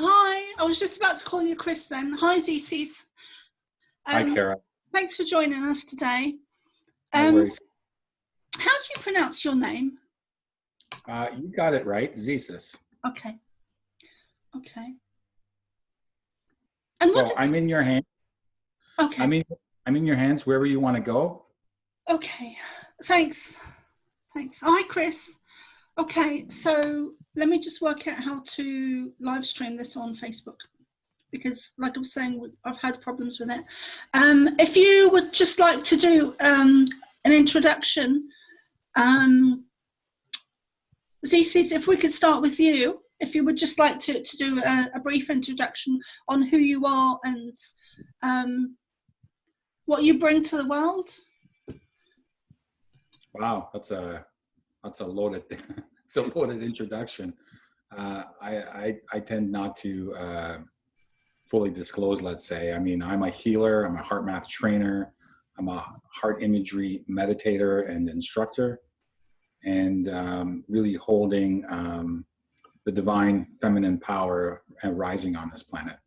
Hi, I was just about to call you Chris then. Hi, Zissis. Hi, Kara. Thanks for joining us today. No worries. How do you pronounce your name? You got it right, Zissis. Okay. Okay. And so I'm in your hands. Okay. I'm in your hands wherever you want to go. Okay. Thanks. Thanks. Hi, Chris. Okay, so let me just work out how to live stream this on Facebook, because like I was saying, I've had problems with it. If you would just like to do an introduction, Zissis, if we could start with you, if you would just like to do a brief introduction on who you are and what you bring to the world. Wow, that's a loaded it's a loaded introduction. I tend not to fully disclose, let's say. I mean, I'm a healer, I'm a HeartMath trainer, I'm a heart imagery meditator and instructor, and really holding the divine feminine power and rising on this planet.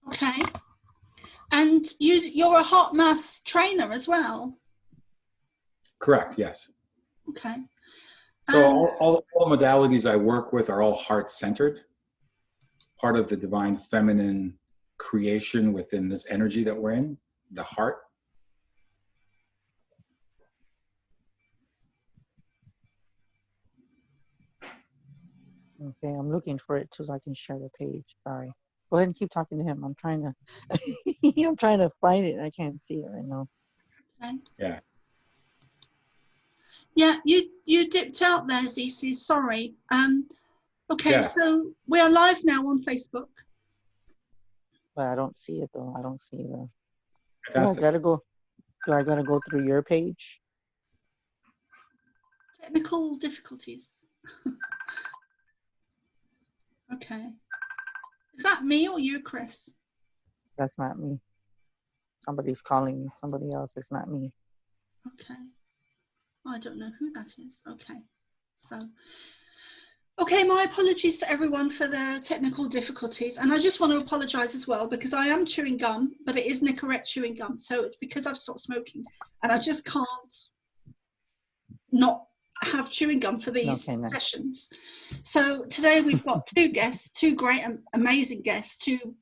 Okay. And you're a HeartMath trainer as well? Correct, yes. Okay. So all modalities I work with are all heart-centered, part of the divine feminine creation within this energy that we're in, the heart. Okay, I'm looking for it so I can share the page. Sorry. Go ahead and keep talking to him. I'm trying to I'm trying to find it and I can't see it right now. Okay. Yeah. Yeah, you dipped out there, Zissis. Sorry. Okay, yeah. So we are live now on Facebook. But I don't see it though. I don't see the. Oh, I gotta go. Do I gotta go through your page? Technical difficulties. Okay. Is that me or you, Chris? That's not me. Somebody's calling me. Somebody else. It's not me. Okay. I don't know who that is. Okay. So, okay, my apologies to everyone for the technical difficulties. And I just want to apologize as well, because I am chewing gum, but it is Nicorette chewing gum. So it's because I've stopped smoking and I just can't not have chewing gum for these sessions. So today we've got two guests, two great, amazing guests, two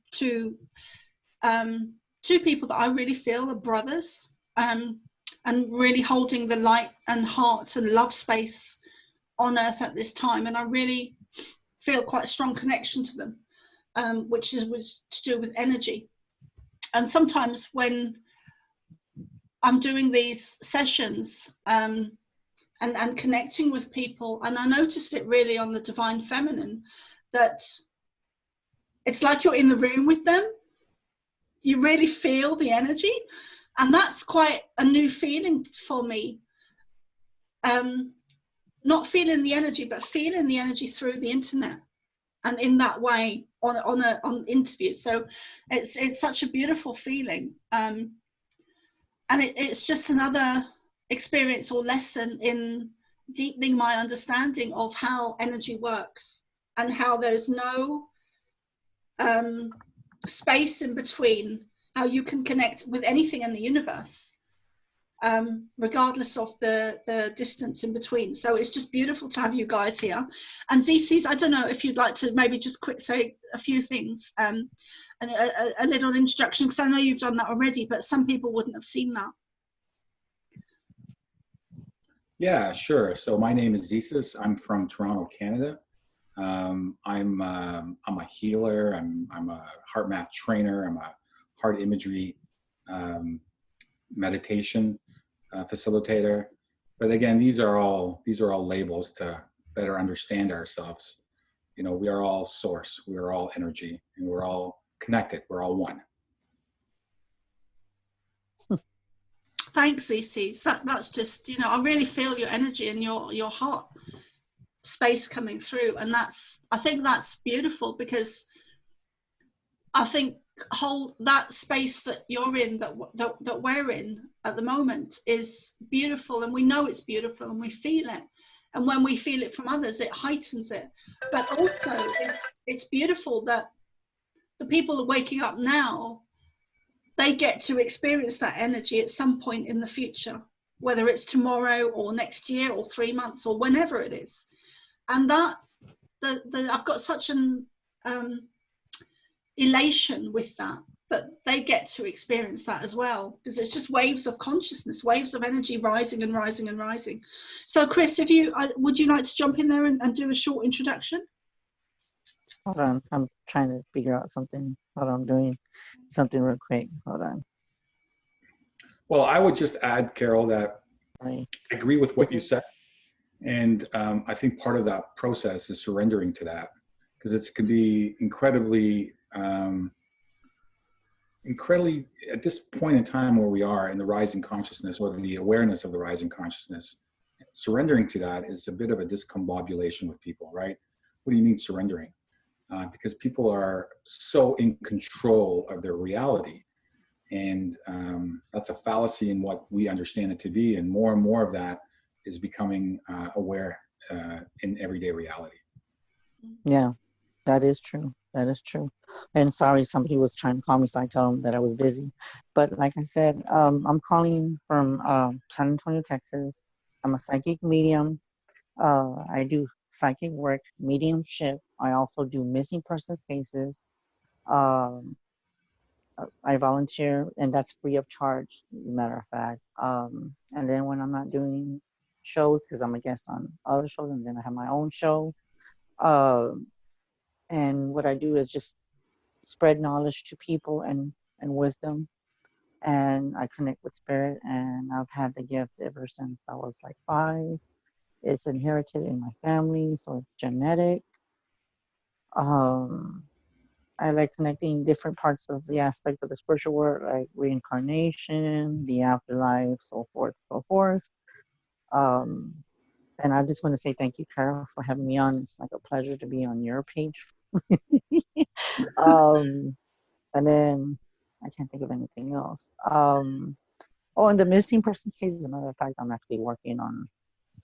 people that I really feel are brothers, and really holding the light and heart and love space on earth at this time. And I really feel quite a strong connection to them, which was to do with energy. And sometimes when I'm doing these sessions and connecting with people, and I noticed it really on the divine feminine, that it's like you're in the room with them. You really feel the energy, and that's quite a new feeling for me. Not feeling the energy, but feeling the energy through the internet, and in that way on interviews. So it's such a beautiful feeling, and it's just another experience or lesson in deepening my understanding of how energy works, and how there's no space in between, how you can connect with anything in the universe, regardless of the distance in between. So it's just beautiful to have you guys here. And Zissis, I don't know if you'd like to maybe just quick say a few things, and a little introduction, because I know you've done that already, but some people wouldn't have seen that. Yeah, sure. So my name is Zissis. I'm from Toronto, Canada. I'm a healer. I'm a HeartMath trainer. I'm a heart imagery meditation facilitator. But again, these are all labels to better understand ourselves. You know, we are all source. We are all energy, and we're all connected. We're all one. Thanks, Zissis. That's just, you know, I really feel your energy and your heart space coming through, and I think that's beautiful, because I think that space that you're in, that we're in at the moment, is beautiful, and we know it's beautiful and we feel it, And when we feel it from others, it heightens it. But also, it's beautiful that the people are waking up now, they get to experience that energy at some point in the future, whether it's tomorrow or next year or 3 months or whenever it is. And that I've got such an elation with that they get to experience that as well, because it's just waves of consciousness, waves of energy rising and rising and rising. So Chris, would you like to jump in there and do a short introduction? Hold on, I'm trying to figure out something. Hold on, I'm doing something real quick. Hold on. Well, I would just add, Carol, that I agree with what you said. And I think part of that process is surrendering to that, because it can be incredibly, at this point in time where we are in the rising consciousness, or the awareness of the rising consciousness, surrendering to that is a bit of a discombobulation with people, right? What do you mean surrendering? Because people are so in control of their reality. And that's a fallacy in what we understand it to be. And more of that is becoming aware in everyday reality. Yeah, that is true. That is true. And sorry, somebody was trying to call me, so I told them that I was busy. But like I said, I'm calling from San Antonio, Texas. I'm a psychic medium. I do psychic work, mediumship. I also do missing persons cases. I volunteer, and that's free of charge, matter of fact. And then when I'm not doing shows, because I'm a guest on other shows, and then I have my own show. And what I do is just spread knowledge to people and wisdom. And I connect with spirit, and I've had the gift ever since I was like 5. It's inherited in my family, so it's genetic. I like connecting different parts of the aspect of the spiritual world, like reincarnation, the afterlife, so forth, so forth. And I just want to say thank you, Carol, for having me on. It's like a pleasure to be on your page. And then I can't think of anything else. And the missing persons case, as a matter of fact, I'm actually working on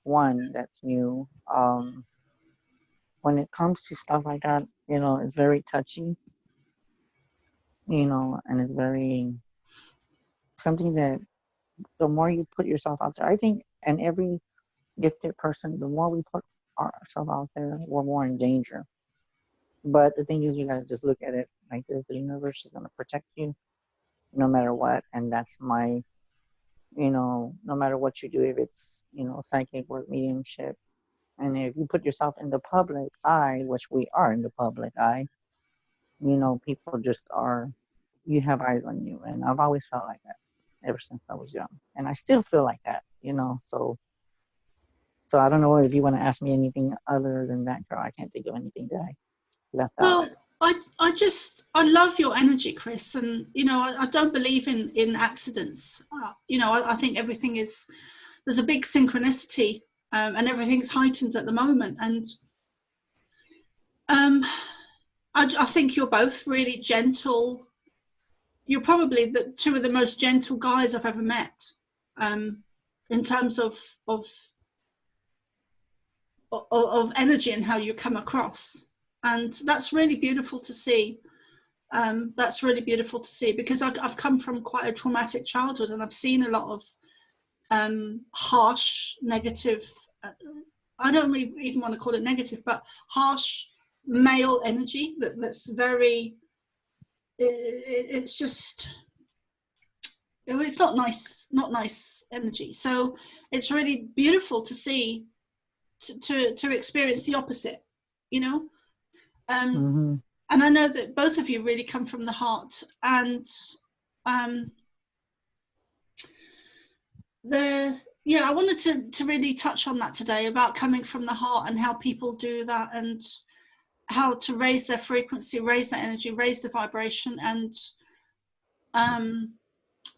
one that's new. When it comes to stuff like that, it's very touchy, and it's very something that the more you put yourself out there, I think, and every gifted person, the more we put ourselves out there, we're more in danger. But the thing is, you got to just look at it like this. The universe is going to protect you no matter what. And that's my, no matter what you do, if it's, psychic work, mediumship. And if you put yourself in the public eye, which we are in the public eye, people just are, you have eyes on you. And I've always felt like that ever since I was young. And I still feel like that, So I don't know if you want to ask me anything other than that, girl. I can't think of anything that I left out. Well, I love your energy, Chris, and I don't believe in accidents. I think everything there's a big synchronicity, and everything's heightened at the moment. And I think you're both really gentle. You're probably two of the most gentle guys I've ever met, in terms of energy and how you come across. And that's really beautiful to see. That's really beautiful to see, because I've come from quite a traumatic childhood, and I've seen a lot of harsh, negative, I don't even want to call it negative, but harsh male energy that's very, it's just, it's not nice energy. So it's really beautiful to see, to experience the opposite, Mm-hmm. And I know that both of you really come from the heart, and I wanted to really touch on that today, about coming from the heart and how people do that, and how to raise their frequency, raise their energy, raise the vibration, and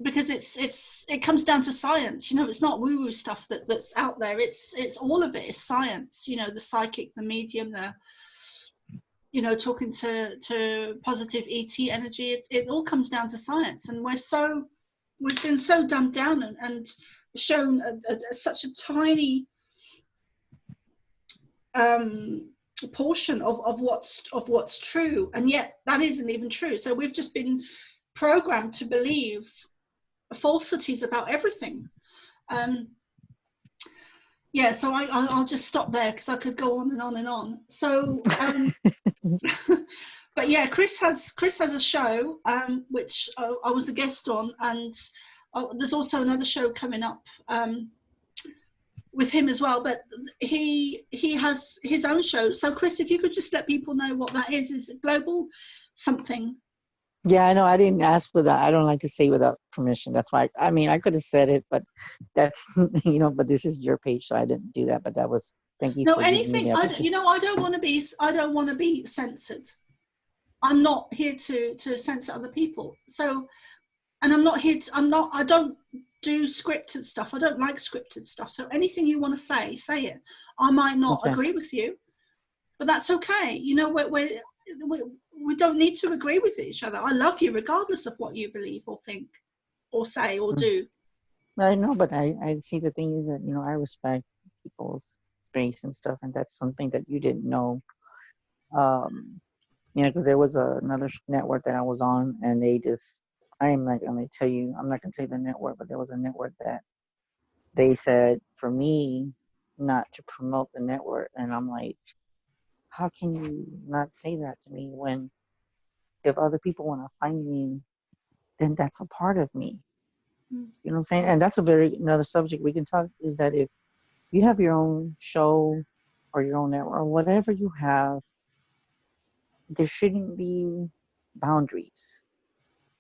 because it comes down to science. It's not woo-woo stuff that's out there. It's all of it is science. The psychic, the medium, the talking to positive ET energy. It all comes down to science, and we've been so dumbed down and shown such a tiny portion of what's true, and yet that isn't even true. So we've just been programmed to believe falsities about everything. Yeah, so I'll just stop there because I could go on and on and on. So but yeah, Chris has a show which I was a guest on, and there's also another show coming up with him as well, but he has his own show. So Chris, if you could just let people know what that is it global something? Yeah, I know. I didn't ask for that. I don't like to say without permission. That's why. I mean, I could have said it, but that's But this is your page, so I didn't do that. But that was. Thank you No, for giving me the opportunity. I don't want to be censored. I'm not here to censor other people. So, and I'm not here to. I don't do scripted stuff. I don't like scripted stuff. So anything you want to say it. I might not agree with you, but that's okay. We don't need to agree with each other. I love you regardless of what you believe or think or say or do. I know, but I see the thing is that, I respect people's space and stuff, and that's something that you didn't know. Because there was another network that I was on, and I'm not going to tell you the network, but there was a network that they said for me not to promote the network. And I'm like, how can you not say that to me when if other people want to find me, then that's a part of me. You know what I'm saying? And that's another subject we can talk, is that if you have your own show or your own network or whatever you have, there shouldn't be boundaries.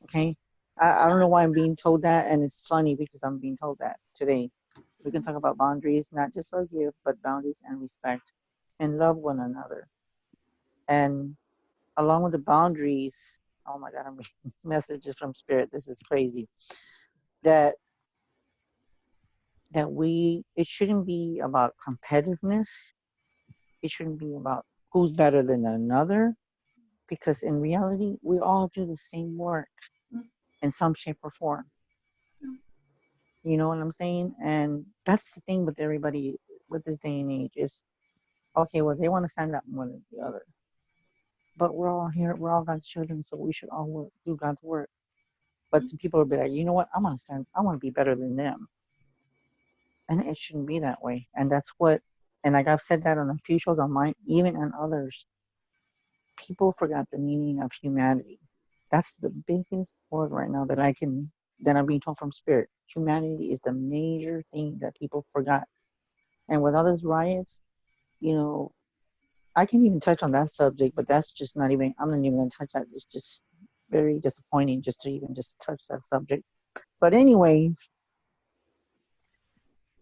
Okay? I don't know why I'm being told that, and it's funny because I'm being told that today. We can talk about boundaries, not just forgive, but boundaries and respect and love one another. And along with the boundaries, oh my God, I'm reading these messages from Spirit. This is crazy. That it shouldn't be about competitiveness. It shouldn't be about who's better than another, because in reality, we all do the same work in some shape or form. You know what I'm saying? And that's the thing with everybody with this day and age is, okay, well, they want to stand up more than the other. But we're all here, we're all God's children, so we should all do God's work. But some people will be like, you know what? I want to be better than them. And it shouldn't be that way. And and like I've said that on a few shows on mine, even on others, people forgot the meaning of humanity. That's the biggest word right now that I'm being told from Spirit. Humanity is the major thing that people forgot. And with all these riots, I can't even touch on that subject, but that's just I'm not even going to touch that. It's just very disappointing just to even just touch that subject. But anyways,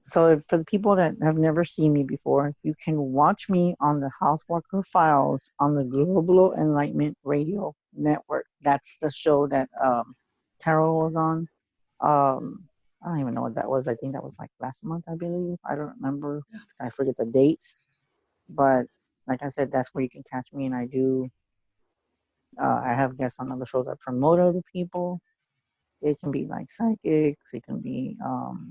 so for the people that have never seen me before, you can watch me on the Houseworker Files on the Global Enlightenment Radio Network. That's the show that Carol was on. I don't even know what that was. I think that was like last month, I believe. I don't remember because I forget the dates. But like I said, that's where you can catch me, and I have guests on other shows that promote other people. It can be like psychics. It can be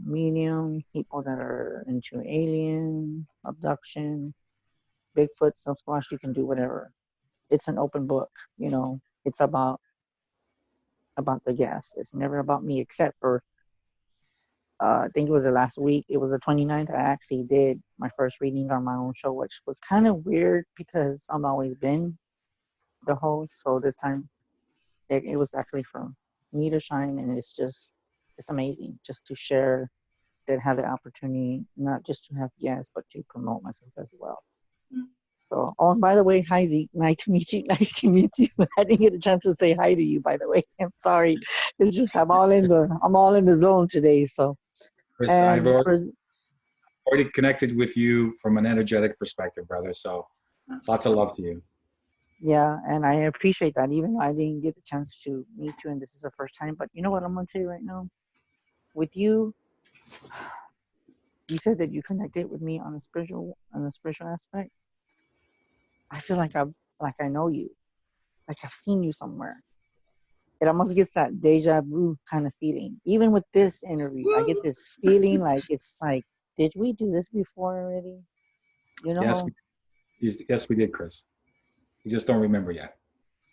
medium, people that are into alien, abduction, Bigfoot, Sasquatch. You can do whatever. It's an open book, It's about the guest. It's never about me, except for, I think it was the last week. It was the 29th. I actually did my first reading on my own show, which was kind of weird because I've always been the host. So this time it was actually from me to shine, and it's amazing just to share, that have the opportunity not just to have guests but to promote myself as well. So, and by the way, hi Zeke, nice to meet you. I didn't get a chance to say hi to you, by the way. I'm sorry. It's just I'm all in the zone today. So, Chris, I've already connected with you from an energetic perspective, brother. So lots of love to you. Yeah, and I appreciate that, even though I didn't get the chance to meet you, and this is the first time. But you know what I'm going to tell you right now? With you, you said that you connected with me on the spiritual aspect. I feel like I know you, like I've seen you somewhere. It almost gets that deja vu kind of feeling. Even with this interview, I get this feeling like it's like, did we do this before already? Yes, Yes, we did, Chris. You just don't remember yet.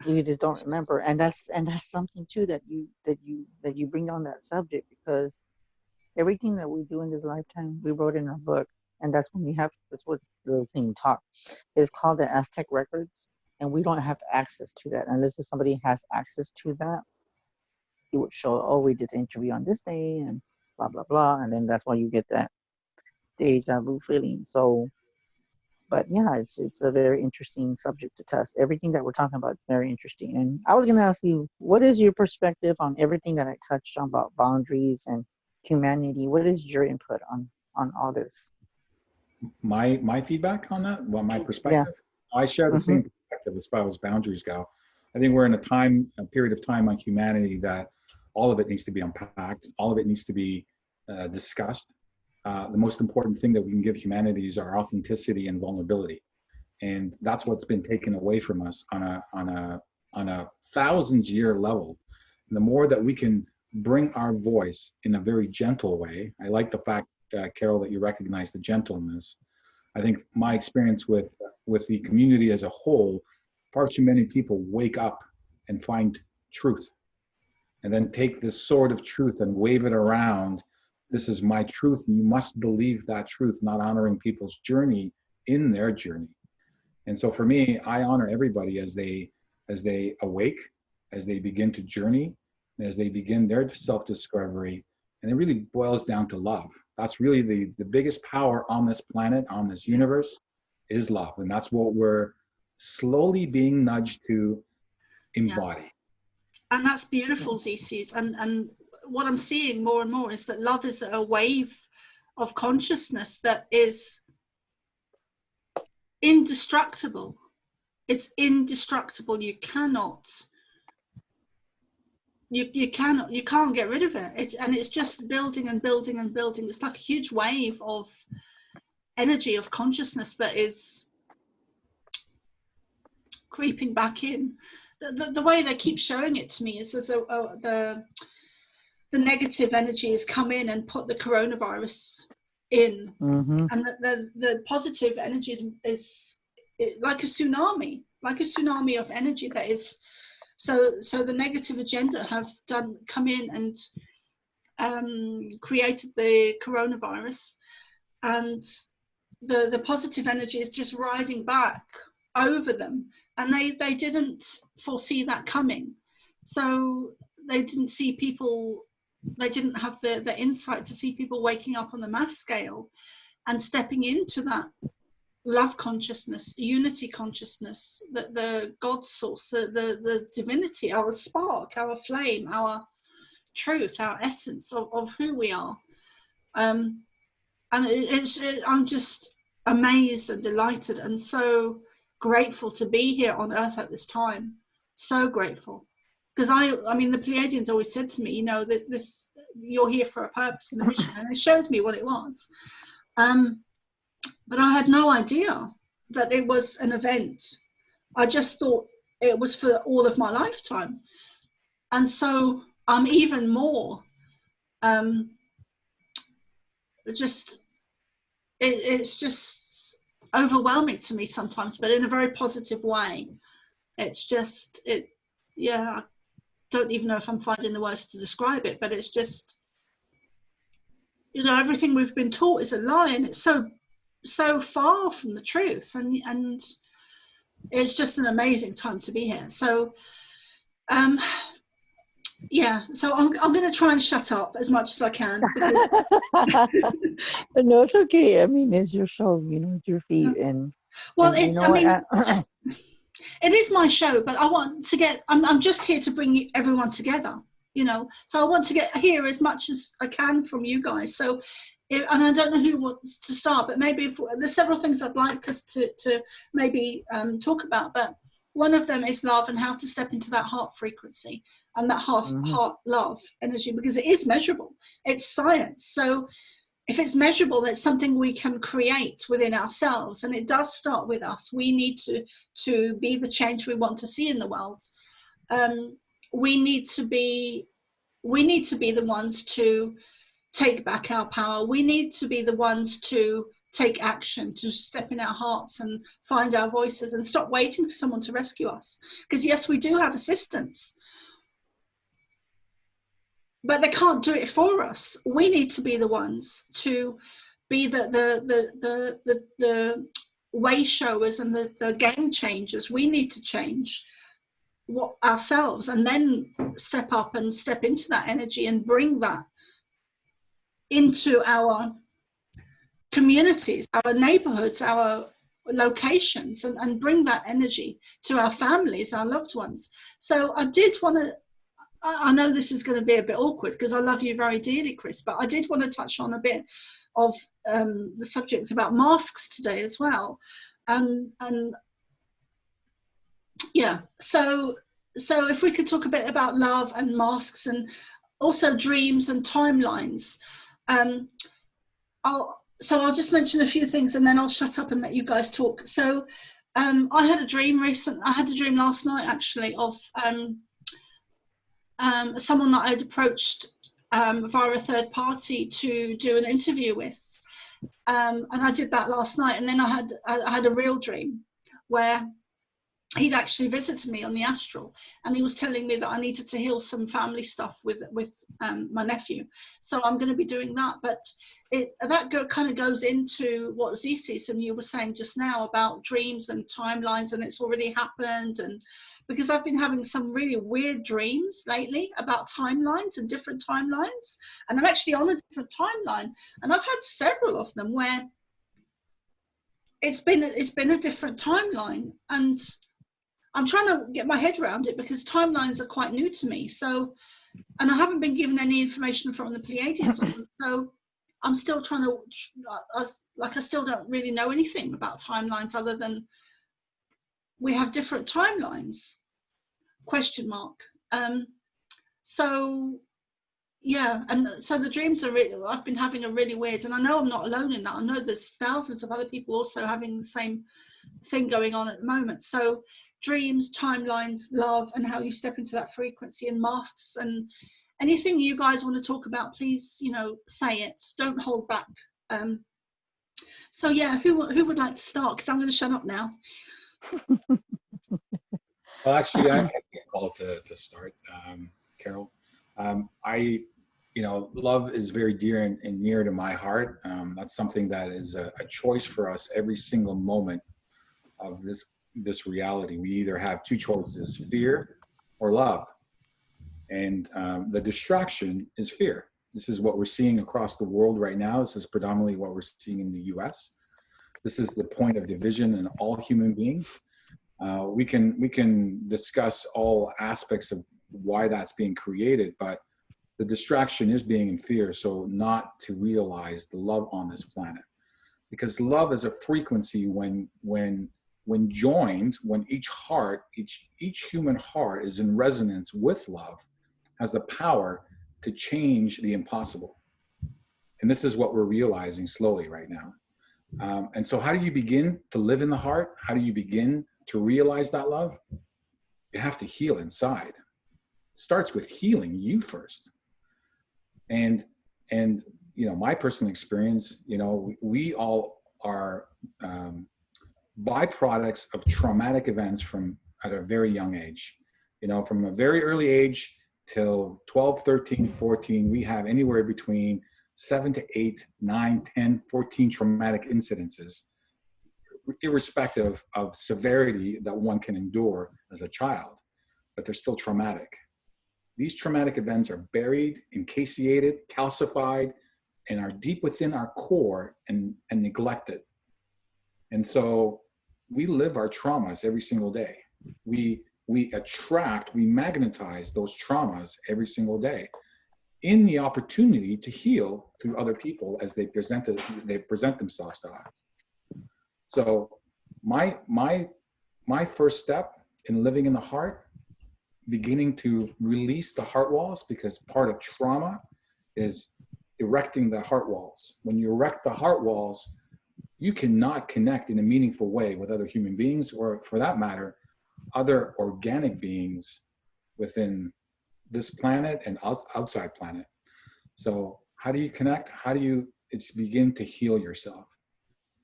You just don't remember, and that's something too that you bring on that subject, because everything that we do in this lifetime, we wrote in our book, and that's what the thing taught. It's called the Aztec records, and we don't have access to that unless if somebody has access to that. It would show, oh, we did the interview on this day, and blah blah blah, and then that's why you get that deja vu feeling. So, but yeah, it's a very interesting subject to test. Everything that we're talking about is very interesting. And I was going to ask you, what is your perspective on everything that I touched on about boundaries and humanity? What is your input on all this? My feedback on that, well, my Yeah. perspective, I share the same perspective as far as boundaries go. I think we're in a period of time on humanity that all of it needs to be unpacked. All of it needs to be discussed. The most important thing that we can give humanity is our authenticity and vulnerability, and that's what's been taken away from us on a thousands-year level. And the more that we can bring our voice in a very gentle way, I like the fact, Carol, that you recognize the gentleness. I think my experience with the community as a whole, far too many people wake up and find truth, and then take this sword of truth and wave it around. This is my truth, and you must believe that truth, not honoring people's journey in their journey. And so for me, I honor everybody as they awake, as they begin to journey, as they begin their self-discovery. And it really boils down to love. That's really the biggest power on this planet, on this universe, is love. And that's what we're slowly being nudged to embody. Yeah. And that's beautiful, Zissis. And what I'm seeing more and more is that love is a wave of consciousness that is indestructible. It's indestructible. You can't get rid of it. And it's just building and building and building. It's like a huge wave of energy, of consciousness that is creeping back in. The way they keep showing it to me is there's the negative energy has come in and put the coronavirus in, and the positive energy is like a tsunami of energy that is. So the negative agenda have come in and created the coronavirus, and the positive energy is just riding back over them, and they didn't foresee that coming. So they didn't see people, they didn't have the insight to see people waking up on the mass scale and stepping into that love consciousness, unity consciousness, the God source, the divinity, our spark, our flame, our truth, our essence of who we are. And I'm just amazed and delighted and so grateful to be here on Earth at this time. So grateful. Because I mean, the Pleiadians always said to me, you know, that you're here for a purpose and a mission, and they showed me what it was. But I had no idea that it was an event. I just thought it was for all of my lifetime. And so I'm even more it's just overwhelming to me sometimes, but in a very positive way. It's just, I don't even know if I'm finding the words to describe it, but it's just, you know, everything we've been taught is a lie, and it's so far from the truth, and it's just an amazing time to be here. So so I'm going to try and shut up as much as I can, because no, it's okay. I mean, it's your show, you know, it's your feet, and well, and you know it is my show, but I want to get, I'm just here to bring everyone together, you know, so I want to hear as much as I can from you guys. So, and I don't know who wants to start, but maybe there's several things I'd like us to maybe talk about, but one of them is love and how to step into that heart frequency and that heart love energy, because it is measurable. It's science. So if it's measurable, it's something we can create within ourselves, and it does start with us. We need to be the change we want to see in the world. We need to be the ones to take back our power. We need to be the ones to take action, to step in our hearts and find our voices and stop waiting for someone to rescue us. Because yes, we do have assistance, but they can't do it for us. We need to be the ones to be the way showers and the game changers. We need to change what ourselves, and then step up and step into that energy and bring that into our communities, our neighborhoods, our locations, and bring that energy to our families, our loved ones. So I did want to, I know this is going to be a bit awkward because I love you very dearly, Chris, but I did want to touch on a bit of the subjects about masks today as well. And yeah, so if we could talk a bit about love and masks, and also dreams and timelines. I'll just mention a few things and then I'll shut up and let you guys talk. So I had a dream last night actually of someone that I'd approached via a third party to do an interview with, and I did that last night. And then I had a real dream where he'd actually visited me on the astral, and he was telling me that I needed to heal some family stuff with my nephew. So I'm going to be doing that. But kind of goes into what Zissis and you were saying just now about dreams and timelines, and it's already happened. And because I've been having some really weird dreams lately about timelines and different timelines, and I'm actually on a different timeline, and I've had several of them where it's been a different timeline, and I'm trying to get my head around it because timelines are quite new to me. So, and I haven't been given any information from the Pleiadians on them. So I'm still trying to, I still don't really know anything about timelines other than we have different timelines, ? So yeah, and so the dreams are really, I've been having a really weird, and I know I'm not alone in that. I know there's thousands of other people also having the same thing going on at the moment. So dreams, timelines, love, and how you step into that frequency, and masks, and anything you guys want to talk about, please, say it. Don't hold back. So yeah, who would like to start? Because I'm going to shut up now. Well, actually, I can call to start, Carol. Love is very dear and near to my heart. That's something that is a choice for us every single moment of this reality. We either have two choices, fear or love. And the distraction is fear. This is what we're seeing across the world right now. This is predominantly what we're seeing in the US. This is the point of division in all human beings. We can discuss all aspects of why that's being created, but the distraction is being in fear. So not to realize the love on this planet, because love is a frequency when joined, when each human heart is in resonance with love, has the power to change the impossible. And this is what we're realizing slowly right now. And so how do you begin to live in the heart? How do you begin to realize that love? You have to heal inside. It starts with healing you first. And my personal experience, we all are byproducts of traumatic events at a very young age. From a very early age till 12, 13, 14, we have anywhere between 7 to 8, 9, 10, 14 traumatic incidences, irrespective of severity that one can endure as a child, but they're still traumatic. These traumatic events are buried, encapsulated, calcified, and are deep within our core and neglected. And so we live our traumas every single day. We magnetize those traumas every single day in the opportunity to heal through other people as they present themselves to us. So my first step in living in the heart, beginning to release the heart walls, because part of trauma is erecting the heart walls. When you erect the heart walls, you cannot connect in a meaningful way with other human beings, or for that matter, other organic beings within this planet and outside planet. So how do you connect? It's begin to heal yourself.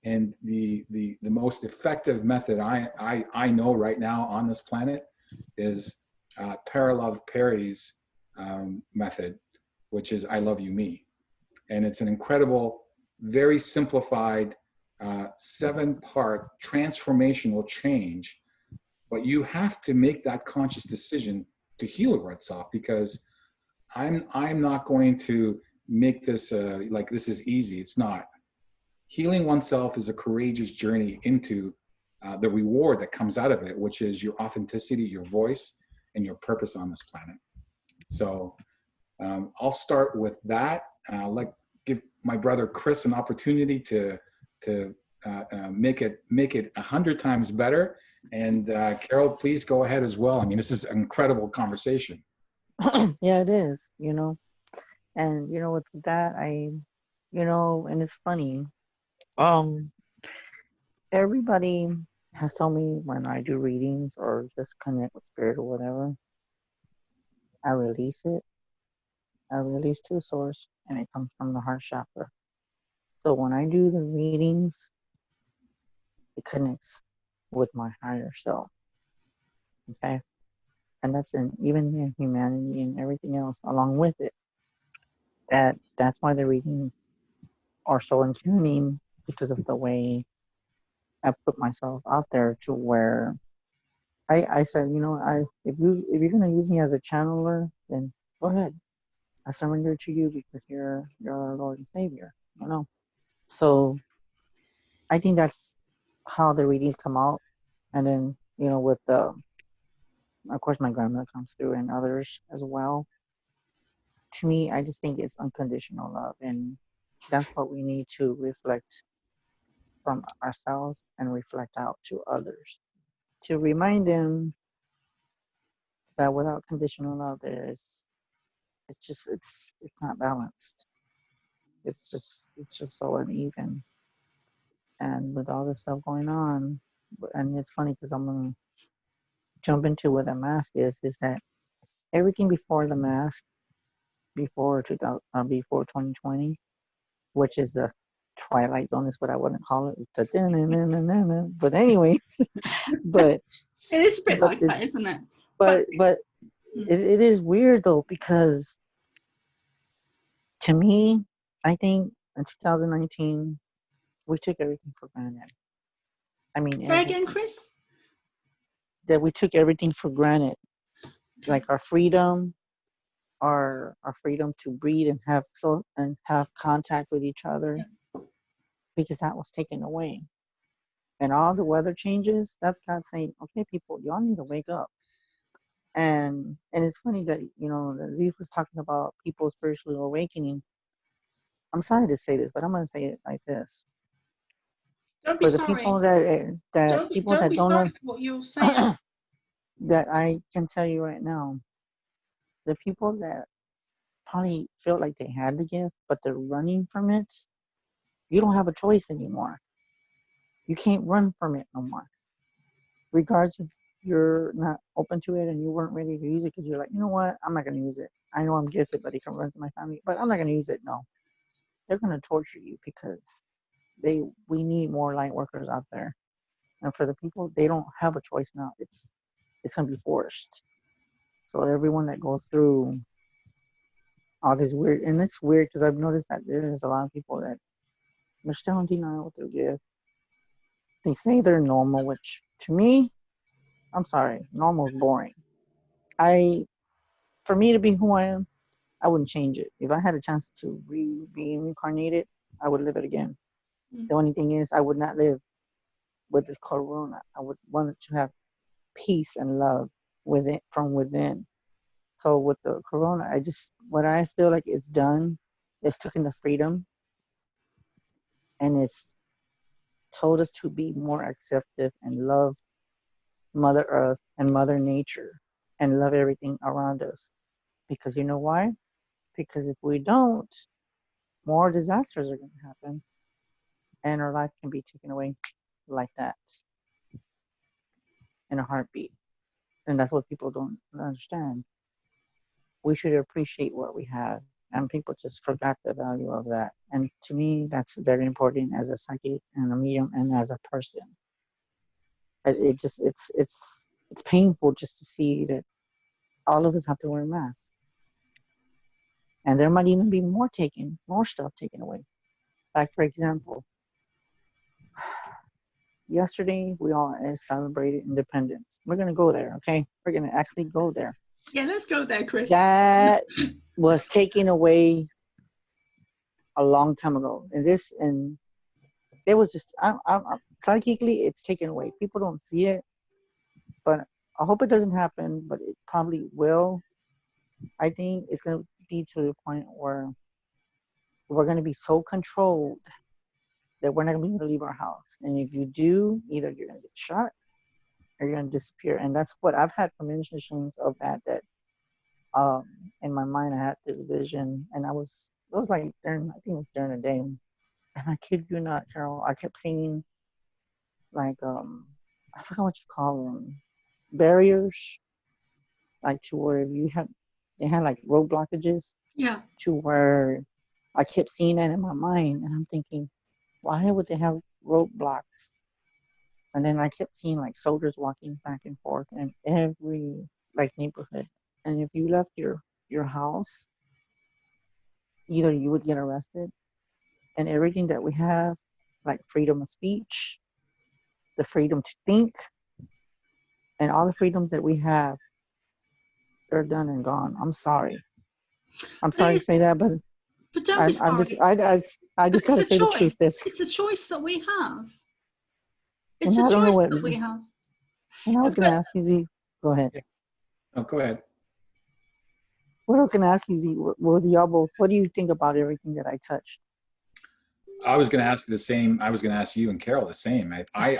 And the most effective method I know right now on this planet is Paralov Perry's method, which is I Love You Me. And it's an incredible, very simplified 7-part transformational change. But you have to make that conscious decision to heal yourself, because I'm not going to make this like this is easy. It's not. Healing oneself is a courageous journey into the reward that comes out of it, which is your authenticity, your voice, and your purpose on this planet. So I'll start with that. Give my brother Chris an opportunity to make it 100 times better. And Carol, please go ahead as well. I mean, this is an incredible conversation. Yeah, it is, you know. And you know, with that, you know, and it's funny. Everybody has told me when I do readings or just connect with spirit or whatever, I release it. I release to the source, and it comes from the heart chakra. So when I do the readings, it connects with my higher self. Okay, and that's even in humanity and everything else along with it. That's why the readings are so uncanny, because of the way I put myself out there, to where I said, you know, if you're gonna use me as a channeler, then go ahead. I surrender to you because you're our Lord and Savior, you know. So I think that's how the readings come out. And then, you know, with the, of course, my grandmother comes through and others as well. To me, I just think it's unconditional love, and that's what we need to reflect from ourselves and reflect out to others, to remind them that without conditional love, it's not balanced. It's just so uneven. And with all this stuff going on, and it's funny because I'm gonna jump into what the mask is that everything before the mask, before 2020, which is the Twilight Zone, is what I wouldn't call it. But anyways, but It is a bit but like that, isn't it? but it is weird though, because to me, I think in 2019 we took everything for granted. I mean, Say again, Chris? that we took everything for granted, like our freedom, our freedom to breathe and have contact with each other, because that was taken away. And all the weather changes, that's God saying, okay, people, y'all need to wake up. And it's funny that, you know, that Zeke was talking about people spiritually awakening. I'm sorry to say this, but I'm going to say it like this. Don't be For the sorry. people that people Don't that be don't sorry know, for what you're saying. that I can tell you right now, the people that probably felt like they had the gift, but they're running from it, you don't have a choice anymore. You can't run from it no more. Regardless if you're not open to it and you weren't ready to use it because you're like, you know what, I'm not going to use it. I know I'm gifted, but it can run to my family, but I'm not going to use it. No, they're going to torture you, because we need more light workers out there. And for the people, they don't have a choice now. It's going to be forced. So everyone that goes through all this weird, and it's weird because I've noticed that there's a lot of people that they're still in denial with their gift. They say they're normal, which to me, I'm sorry, normal is boring. For me to be who I am, I wouldn't change it. If I had a chance to be reincarnated, I would live it again. The only thing is, I would not live with this corona. I would want to have peace and love from within. So with the corona, what I feel like it's done is taken the freedom, and it's told us to be more accepting and love Mother Earth and Mother Nature and love everything around us. Because you know why? Because if we don't, more disasters are going to happen, and our life can be taken away like that in a heartbeat. And that's what people don't understand. We should appreciate what we have And people just forgot the value of that. And to me, that's very important as a psychic and a medium and as a person. It's painful just to see that all of us have to wear masks. And there might even be more stuff taken away. Like, for example, yesterday we all celebrated independence. We're going to go there, okay? We're going to actually go there. Yeah, let's go there, Chris. That was taken away a long time ago. And it was just, psychically, it's taken away. People don't see it, but I hope it doesn't happen, but it probably will. I think it's going to be to the point where we're going to be so controlled that we're not going to be able to leave our house. And if you do, either you're going to get shot or you're going to disappear. And that's what I've had premonitions of that in my mind, I had the vision, and it was like during, I think it was during the day. And I kid you not, Carol, I kept seeing like, I forgot what you call them, barriers, like to where they had like road blockages. Yeah. To where I kept seeing that in my mind, and I'm thinking, why would they have roadblocks? And then I kept seeing like soldiers walking back and forth in every like neighborhood. And if you left your house, either you would get arrested, and everything that we have, like freedom of speech, the freedom to think, and all the freedoms that we have, they're done and gone. I'm sorry. I'm sorry to say that, but don't be sorry. I just got to say the truth. It's a choice that we have. It's and a I don't know choice what, that we have. And I was going to ask you, Z, go ahead. Oh, go ahead. What I was going to ask you, Z, what do you think about everything that I touched? I was going to ask you the same. I was going to ask you and Carol the same. I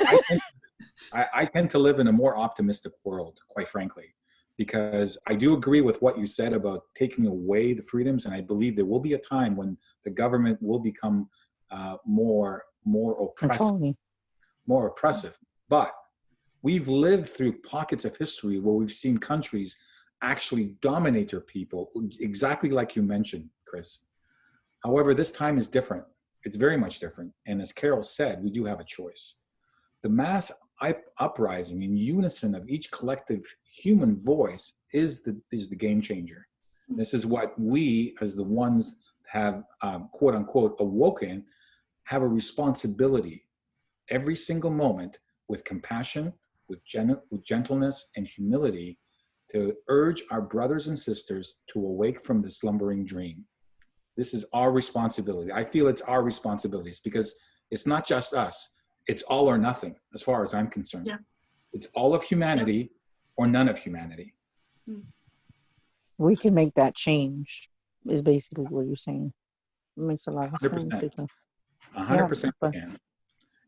tend to live in a more optimistic world, quite frankly, because I do agree with what you said about taking away the freedoms. And I believe there will be a time when the government will become more oppressive. But we've lived through pockets of history where we've seen countries actually dominate their people, exactly like you mentioned, Chris. However, this time is different. It's very much different. And as Carol said, we do have a choice. The mass uprising in unison of each collective human voice is the game changer. This is what we, as the ones have quote unquote awoken, have a responsibility every single moment with compassion, with gentleness and humility to urge our brothers and sisters to awake from the slumbering dream. This is our responsibility. I feel it's our responsibilities because it's not just us. It's all or nothing as far as I'm concerned. Yeah. It's all of humanity or none of humanity. We can make that change is basically what you're saying. It makes a lot of 100%. sense. 100% we can.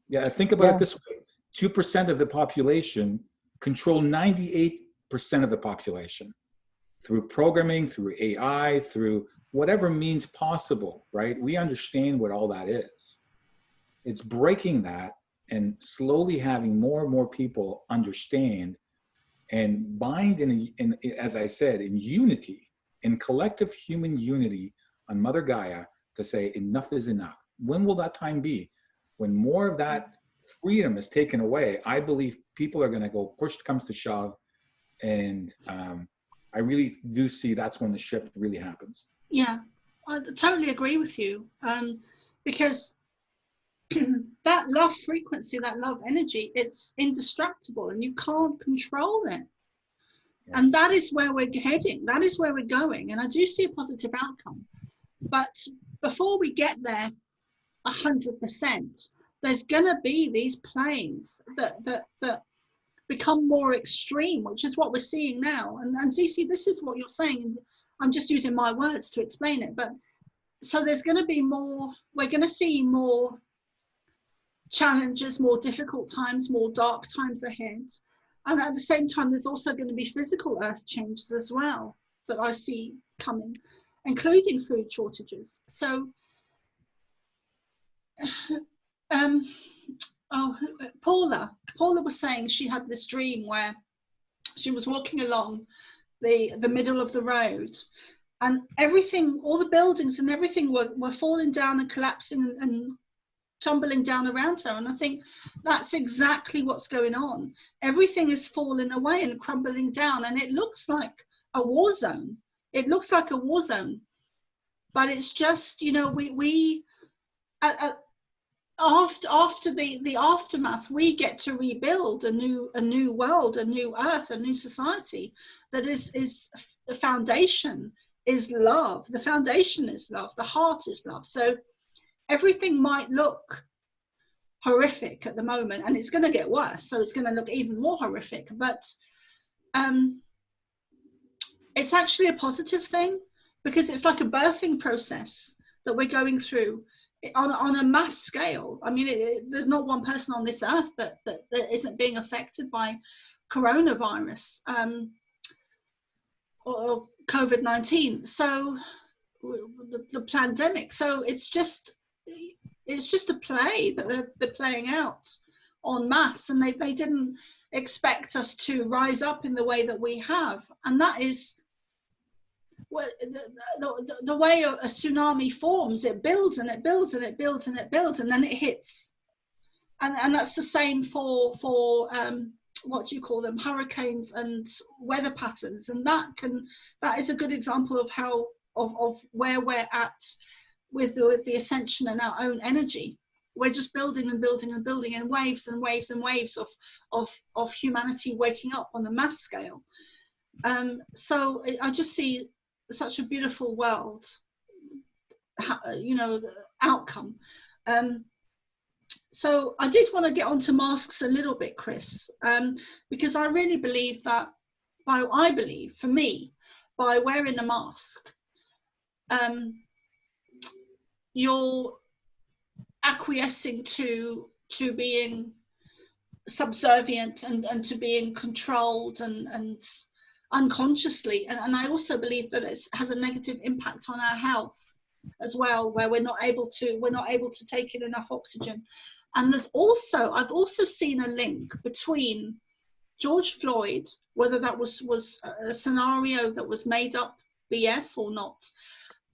Yeah, think about it this way. 2% of the population control 98% of the population through programming, through AI, through whatever means possible, right? We understand what all that is. It's breaking that and slowly having more and more people understand and bind in as I said, in unity, in collective human unity on Mother Gaia to say enough is enough. When will that time be? When more of that freedom is taken away, I believe people are going to go push comes to shove. And I really do see that's when the shift really happens. Yeah, I totally agree with you. Because that love frequency, that love energy, it's indestructible and you can't control it. Yeah. And that is where we're heading. That is where we're going. And I do see a positive outcome. But before we get there 100%, there's going to be these planes that become more extreme, which is what we're seeing now. And Zissis, this is what you're saying. I'm just using my words to explain it. But so there's going to be more, we're going to see more challenges, more difficult times, more dark times ahead. And at the same time, there's also going to be physical earth changes as well that I see coming, including food shortages. So, Paula was saying she had this dream where she was walking along the middle of the road, and everything, all the buildings and everything were falling down and collapsing and tumbling down around her. And I think that's exactly what's going on. Everything is falling away and crumbling down, and it looks like a war zone. It looks like a war zone, but it's just, you know, after the aftermath, we get to rebuild a new world, a new earth, a new society that is the foundation is love. The foundation is love. The heart is love. So everything might look horrific at the moment, and it's going to get worse. So it's going to look even more horrific. But it's actually a positive thing, because it's like a birthing process that we're going through on a mass scale. I mean, there's not one person on this earth that isn't being affected by coronavirus or COVID-19. So the pandemic. So it's just a play that they're playing out en masse, and they didn't expect us to rise up in the way that we have. And that is the way a tsunami forms. It builds and it builds and it builds and it builds, and then it hits. And that's the same for what do you call them, hurricanes and weather patterns. And that is a good example of how of where we're at with the ascension and our own energy. We're just building and building and building in waves and waves and waves of humanity waking up on a mass scale. So I just see such a beautiful world, you know, outcome. So I did want to get onto masks a little bit, Chris, because I really believe that for me, by wearing a mask, you're acquiescing to being subservient and to being controlled and unconsciously. And I also believe that it has a negative impact on our health as well, where we're not able to take in enough oxygen. And I've also seen a link between George Floyd, whether that was a scenario that was made up BS or not,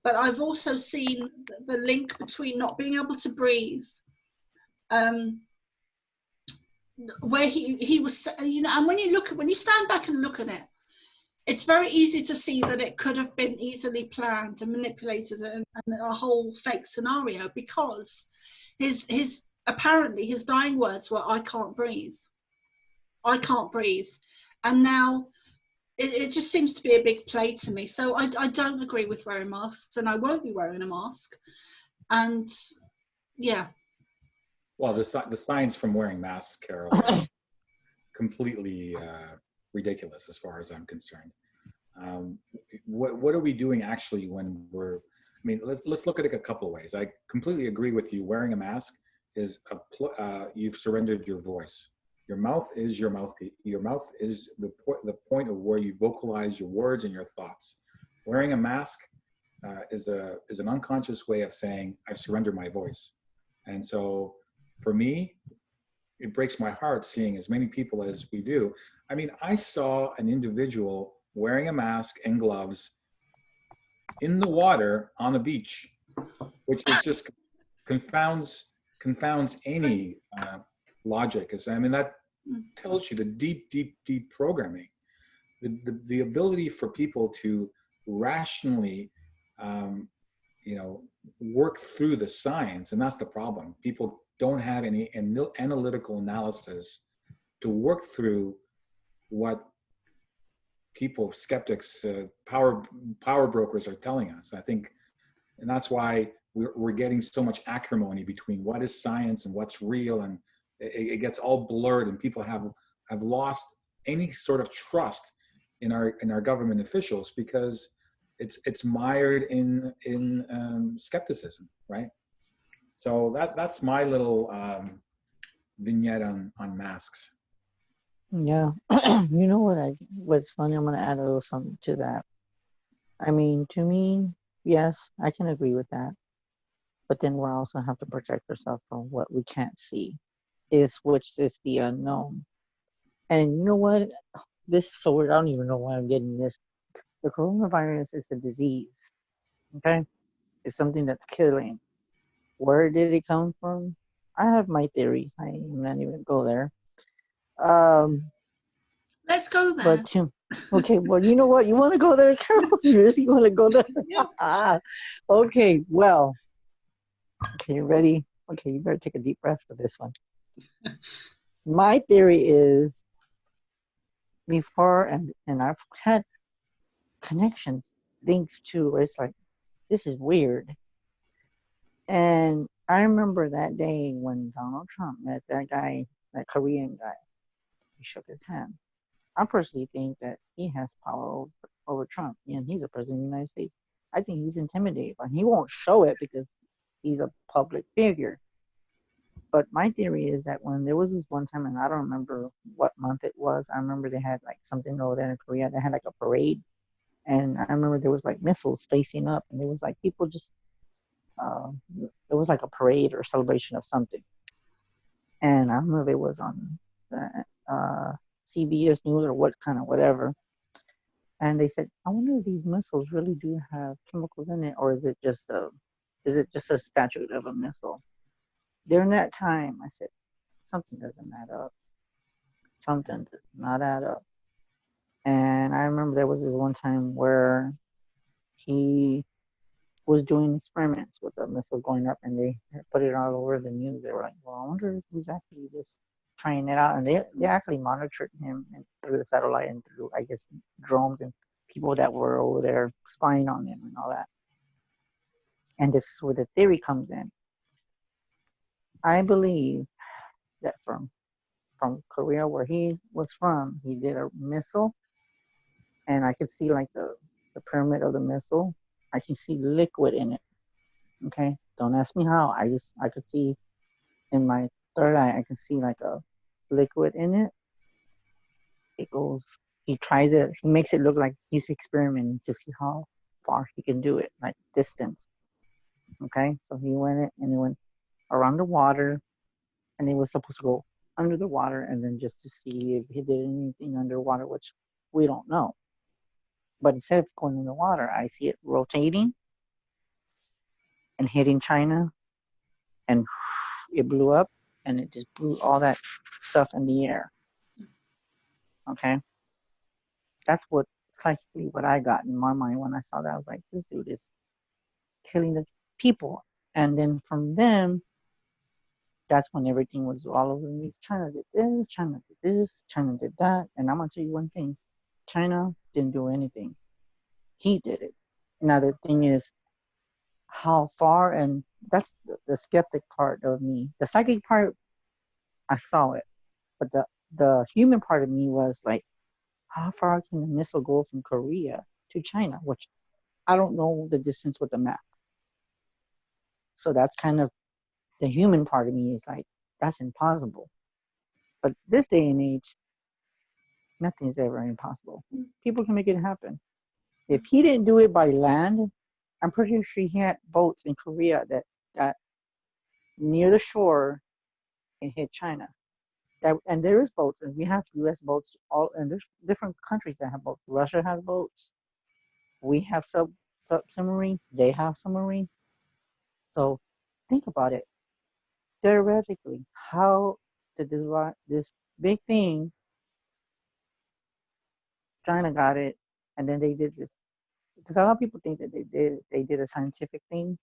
but I've also seen the link between not being able to breathe, where he was, you know. And when you stand back and look at it, it's very easy to see that it could have been easily planned and manipulated and a whole fake scenario, because apparently his dying words were, I can't breathe. And now it just seems to be a big play to me. So I don't agree with wearing masks, and I won't be wearing a mask. And yeah. Well, the science from wearing masks, Carol, is completely ridiculous as far as I'm concerned. What are we doing actually when we're, I mean, let's look at it a couple of ways. I completely agree with you. Wearing a mask is you've surrendered your voice. Your mouth is your mouthpiece. Your mouth is the point of where you vocalize your words and your thoughts. Wearing a mask is an unconscious way of saying, I've surrendered my voice. And so for me, it breaks my heart seeing as many people as we do. I mean, I saw an individual wearing a mask and gloves in the water on the beach, which is just confounds any logic. I mean, that tells you the deep programming, the ability for people to rationally, work through the science. And that's the problem. People don't have any analytical analysis to work through what people, skeptics, power brokers are telling us. I think, and that's why we're getting so much acrimony between what is science and what's real, and it gets all blurred, and people have lost any sort of trust in our government officials, because it's mired in skepticism, right? So that's my little vignette on masks. Yeah. You know what's funny? I'm going to add a little something to that. I mean, to me, yes, I can agree with that. But then we also have to protect ourselves from what we can't see, which is the unknown. And you know what? This is so weird. I don't even know why I'm getting this. The coronavirus is a disease. Okay, it's something that's killing. Where did it come from? I have my theories. I'm not even go there. Let's go there. But okay, well, you know what? You want to go there, Carol? You really want to go there? Yeah. Okay, well, okay, you ready? Okay, you better take a deep breath for this one. My theory is before, and I've had connections, links to where it's like, this is weird. And I remember that day when Donald Trump met that guy, that Korean guy. He shook his hand. I personally think that he has power over Trump, and he's a president of the United States. I think he's intimidated, but he won't show it because he's a public figure. But my theory is that when there was this one time, and I don't remember what month it was, I remember they had like something over there in Korea. They had like a parade, and I remember there was like missiles facing up, and there was like people just, it was like a parade or celebration of something. And I remember it was on the, CBS News or what kind of whatever. And they said, I wonder if these missiles really do have chemicals in it, or is it just a statue of a missile? During that time, I said, something doesn't add up. Something does not add up. And I remember there was this one time where he was doing experiments with the missile going up, and they put it all over the news. They were like, well, I wonder if he's actually just trying it out. And they actually monitored him through the satellite and through, I guess, drones and people that were over there spying on him and all that. And this is where the theory comes in. I believe that from Korea, where he was from, he did a missile, and I could see like the pyramid of the missile. I can see liquid in it. Okay, don't ask me how. I could see in my third eye. I can see like a liquid in it. It goes. He tries it. He makes it look like he's experimenting to see how far he can do it, like distance. Okay, so he went around the water, and he was supposed to go under the water, and then just to see if he did anything underwater, which we don't know. But instead of going in the water, I see it rotating and hitting China, and it blew up, and it just blew all that stuff in the air. Okay, that's precisely what I got in my mind when I saw that. I was like, this dude is killing the people. And then from them, that's when everything was all over the news. China did this, China did this, China did that. And I'm going to tell you one thing. China didn't do anything. He did it. Now, the thing is, how far, and that's the skeptic part of me. The psychic part, I saw it. But the human part of me was like, how far can the missile go from Korea to China? Which I don't know the distance with the map. So that's kind of the human part of me is like, that's impossible. But this day and age, nothing is ever impossible. People can make it happen. If he didn't do it by land, I'm pretty sure he had boats in Korea that got near the shore and hit China. And there is boats, and we have U.S. boats, and there's different countries that have boats. Russia has boats. We have submarines. They have submarines. So think about it. Theoretically, how did this big thing, China got it, and then they did this? Because a lot of people think that they did a scientific thing,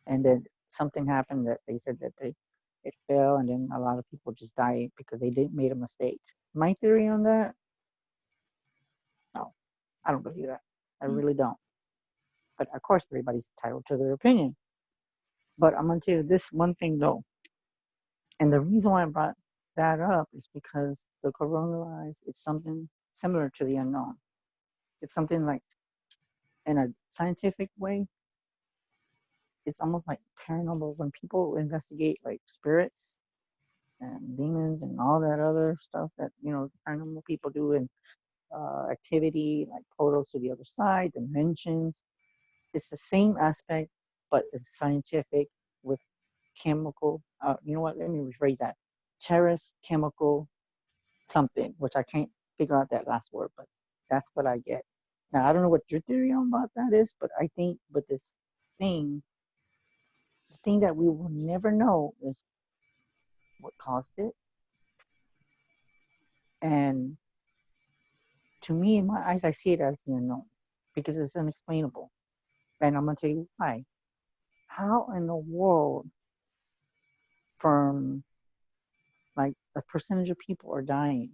and then something happened that they said that it fell, and then a lot of people just died because they didn't made a mistake. My theory on that, no, I don't believe that. I really don't. But of course, everybody's entitled to their opinion. But I'm gonna tell you this one thing though, and the reason why I brought that up is because the coronavirus, it's something similar to the unknown. It's something like, in a scientific way, it's almost like paranormal. When people investigate like spirits and demons and all that other stuff that paranormal people do, and activity like portals to the other side, dimensions, it's the same aspect, but it's scientific with chemical. You know what? Let me rephrase that. Terrace chemical something, which I can't figure out that last word, but that's what I get. Now, I don't know what your theory on about that is, but I think, but this thing, the thing that we will never know is what caused it. And to me, in my eyes, I see it as the unknown because it's unexplainable. And I'm going to tell you why. How in the world, from like a percentage of people are dying,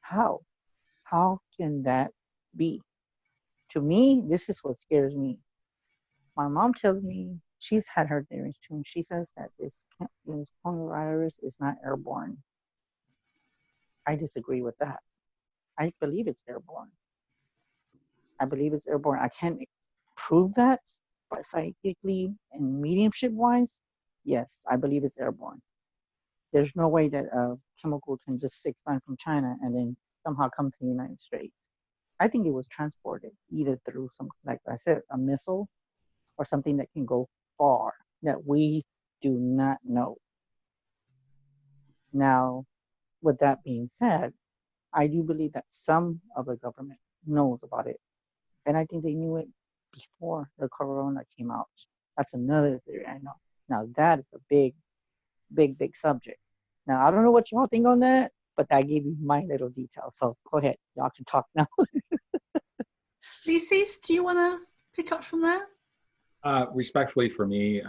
how? How can that be? To me, this is what scares me. My mom tells me she's had her theories too, and she says that this coronavirus is not airborne. I disagree with that. I believe it's airborne. I believe it's airborne. I can't prove that, but psychically and mediumship wise, yes, I believe it's airborne. There's no way that a chemical can just expand from China and then somehow come to the United States. I think it was transported either through some, like I said, a missile or something that can go far that we do not know. Now, with that being said, I do believe that some of the government knows about it. And I think they knew it before the corona came out. That's another theory I know. Now, that is a big, big, big subject. Now, I don't know what y'all think on that, but I gave you my little details. So go ahead. Y'all can talk now. Zissis, do you want to pick up from there? Respectfully, for me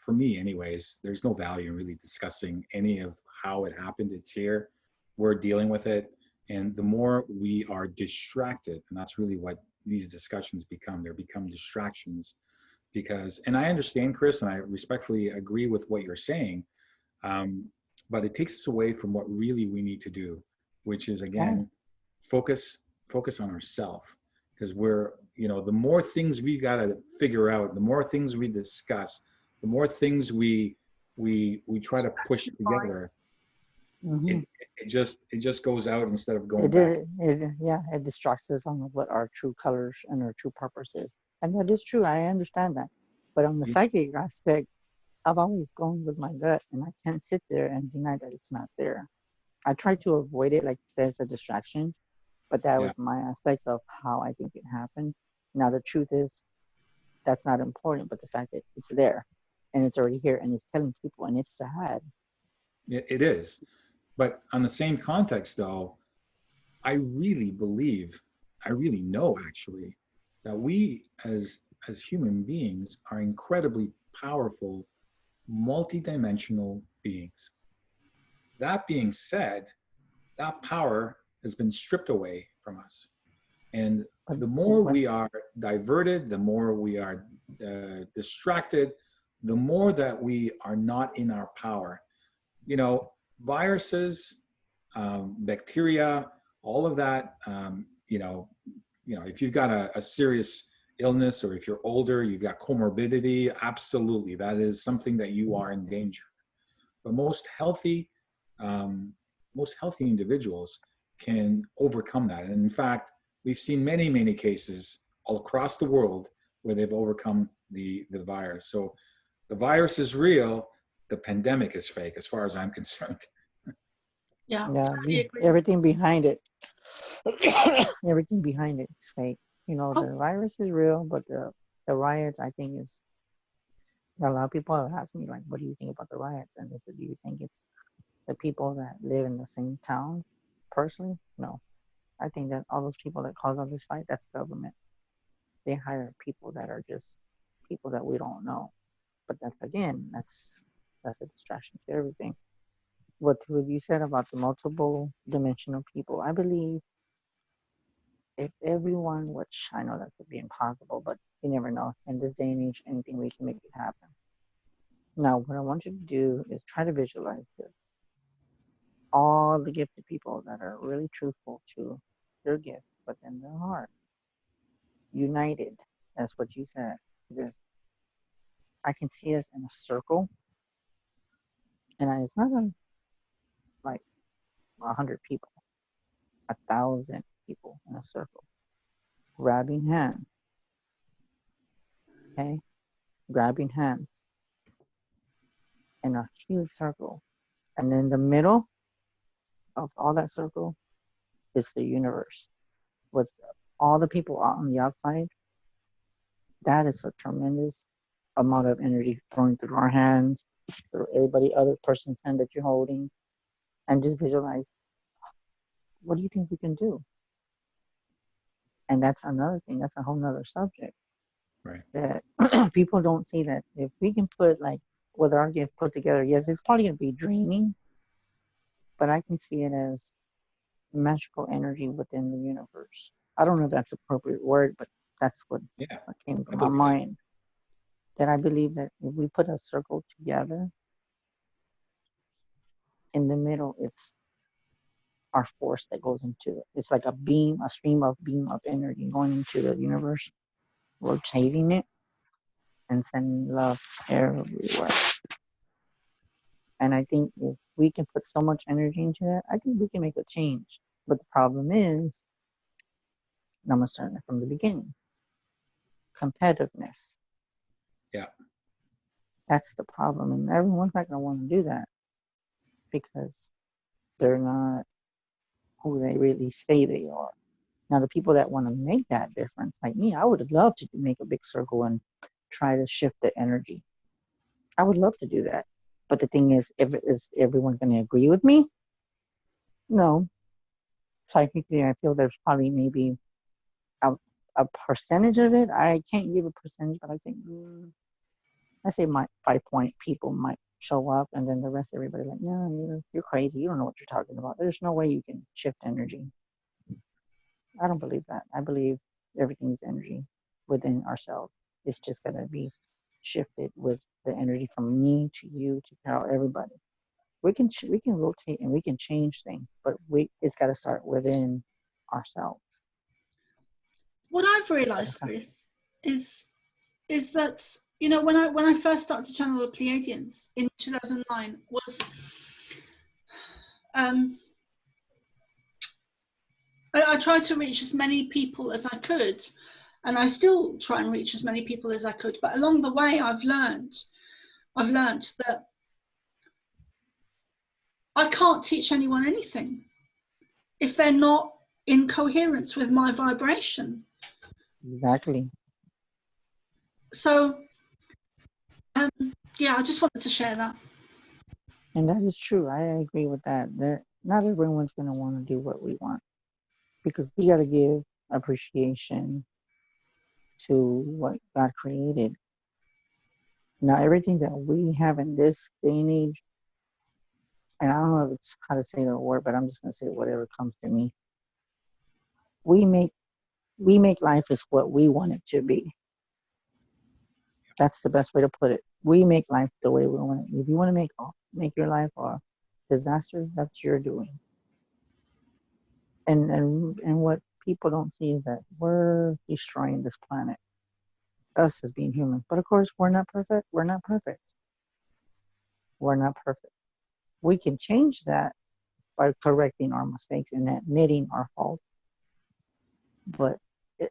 anyways, there's no value in really discussing any of how it happened. It's here. We're dealing with it. And the more we are distracted, and that's really what these discussions become, they become distractions. Because, and I understand, Chris, and I respectfully agree with what you're saying, but it takes us away from what really we need to do, which is, again, focus on ourselves. Because we're, the more things we got to figure out, the more things we discuss, the more things we try to push together, Mm-hmm. it just goes out instead of going back. It distracts us on what our true colors and our true purpose is. And that is true. I understand that. But on the psychic aspect, I've always gone with my gut, and I can't sit there and deny that it's not there. I try to avoid it, like you said, it's a distraction. But that was my aspect of how I think it happened. Now, the truth is, that's not important, but the fact that it's there, and it's already here, and it's telling people, and it's sad. It is. But on the same context, though, I really know actually, that we as human beings are incredibly powerful, multidimensional beings. That being said, that power has been stripped away from us. And the more we are diverted, the more we are distracted, the more that we are not in our power. Viruses, bacteria, all of that, if you've got a serious illness, or if you're older, you've got comorbidity, absolutely, that is something that you are in danger. But most healthy individuals can overcome that. And in fact, we've seen many, many cases all across the world where they've overcome the virus. So the virus is real. The pandemic is fake, as far as I'm concerned. Yeah, Everything behind it, everything behind it is fake. The virus is real, but the riots, I think, is, a lot of people have asked me, like, what do you think about the riots? And they said, do you think it's the people that live in the same town? Personally, no. I think that all those people that cause all this fight, that's government. They hire people that are just people that we don't know. But that's a distraction to everything. What you said about the multiple dimensional people, I believe if everyone, which I know that would be impossible, but you never know. In this day and age, anything we can make it happen. Now, what I want you to do is try to visualize this. All the gifted people that are really truthful to their gift, but in their heart, united. That's what you said. I can see us in a circle, and it's not like 100 people, 1,000 people in a circle, grabbing hands. Okay, grabbing hands in a huge circle, and in the middle of all that circle is the universe with all the people out on the outside, that is a tremendous amount of energy flowing through our hands, through everybody other person's hand that you're holding, and just visualize, what do you think we can do? And that's another thing. That's a whole nother subject. Right. That people don't see, that if we can put, like, with our gift put together, yes, it's probably going to be draining, but I can see it as magical energy within the universe. I don't know if that's an appropriate word, but that's what came to my mind. That I believe that if we put a circle together, in the middle, it's our force that goes into it. It's like a stream of energy going into the universe, rotating it and sending love everywhere. And I think if we can put so much energy into that, I think we can make a change. But the problem is, I'm going to start from the beginning. Competitiveness. Yeah. That's the problem. And everyone's not going to want to do that because they're not who they really say they are. Now, the people that want to make that difference, like me, I would love to make a big circle and try to shift the energy. I would love to do that. But the thing is everyone going to agree with me? No. Psychically, I feel there's probably maybe a percentage of it. I can't give a percentage, but I think, I say 5 point people might show up, and then the rest, everybody like, no, you're crazy. You don't know what you're talking about. There's no way you can shift energy. I don't believe that. I believe everything is energy within ourselves. It's just going to be shifted with the energy from me to you to everybody. We can rotate and we can change things, but it's got to start within ourselves. What I've realized, Chris, is that, you know, when I first started to channel the Pleiadians in 2009 was I tried to reach as many people as I could, and I still try and reach as many people as I could. But along the way, I've learned that I can't teach anyone anything if they're not in coherence with my vibration. Exactly. So, yeah, I just wanted to share that. And that is true. I agree with that. Not everyone's going to want to do what we want, because we got to give appreciation to what God created. Now, everything that we have in this day and age, and I don't know if it's how to say the word, but I'm just going to say whatever comes to me. We make life as what we want it to be. That's the best way to put it. We make life the way we want it. If you want to make your life a disaster, that's your doing. And what people don't see is that we're destroying this planet, us as being human. But of course, we're not perfect. We're not perfect. We can change that by correcting our mistakes and admitting our faults.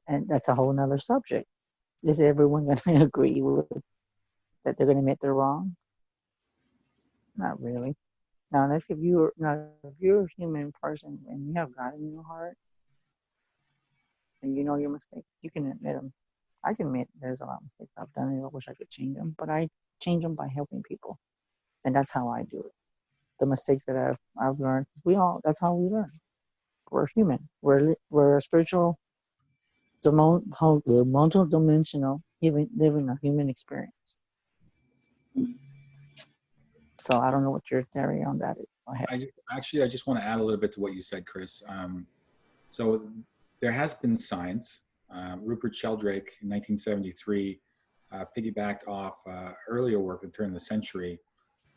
And that's a whole nother subject. Is everyone going to agree with that they're going to admit they're wrong? Not really. Now, if you're a human person and you have God in your heart and you know your mistakes, you can admit them. I can admit there's a lot of mistakes I've done and I wish I could change them, but I change them by helping people. And that's how I do it. The mistakes that I've learned, that's how we learn. We're human. We're a spiritual, multi-dimensional, living a human experience. So I don't know what your theory on that is. Go ahead. I just want to add a little bit to what you said, Chris. So there has been science. Rupert Sheldrake in 1973 piggybacked off earlier work at the turn of the century.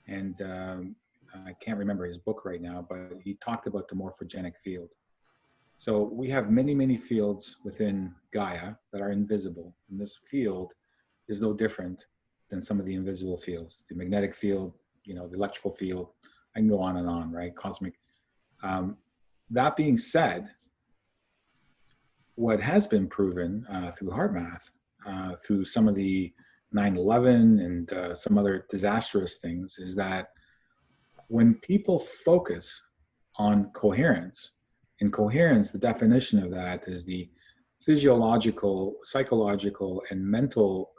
And I can't remember his book right now, but he talked about the morphogenic field. So we have many, many fields within Gaia that are invisible. And this field is no different than some of the invisible fields. The magnetic field, the electrical field, I can go on, right? Cosmic. That being said, what has been proven through HeartMath, through some of the 9/11 and some other disastrous things, is that when people focus on coherence, and coherence, the definition of that is the physiological, psychological, and mental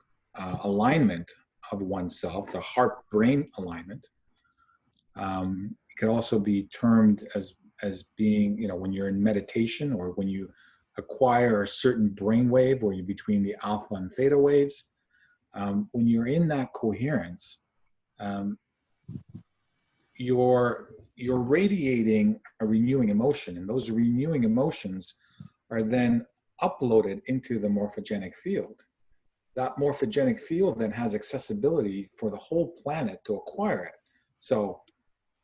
alignment of oneself, the heart-brain alignment. It could also be termed as being, you know, when you're in meditation or when you acquire a certain brain wave or you're between the alpha and theta waves. When you're in that coherence, you're radiating a renewing emotion, and those renewing emotions are then uploaded into the morphogenic field. That morphogenic field then has accessibility for the whole planet to acquire it. So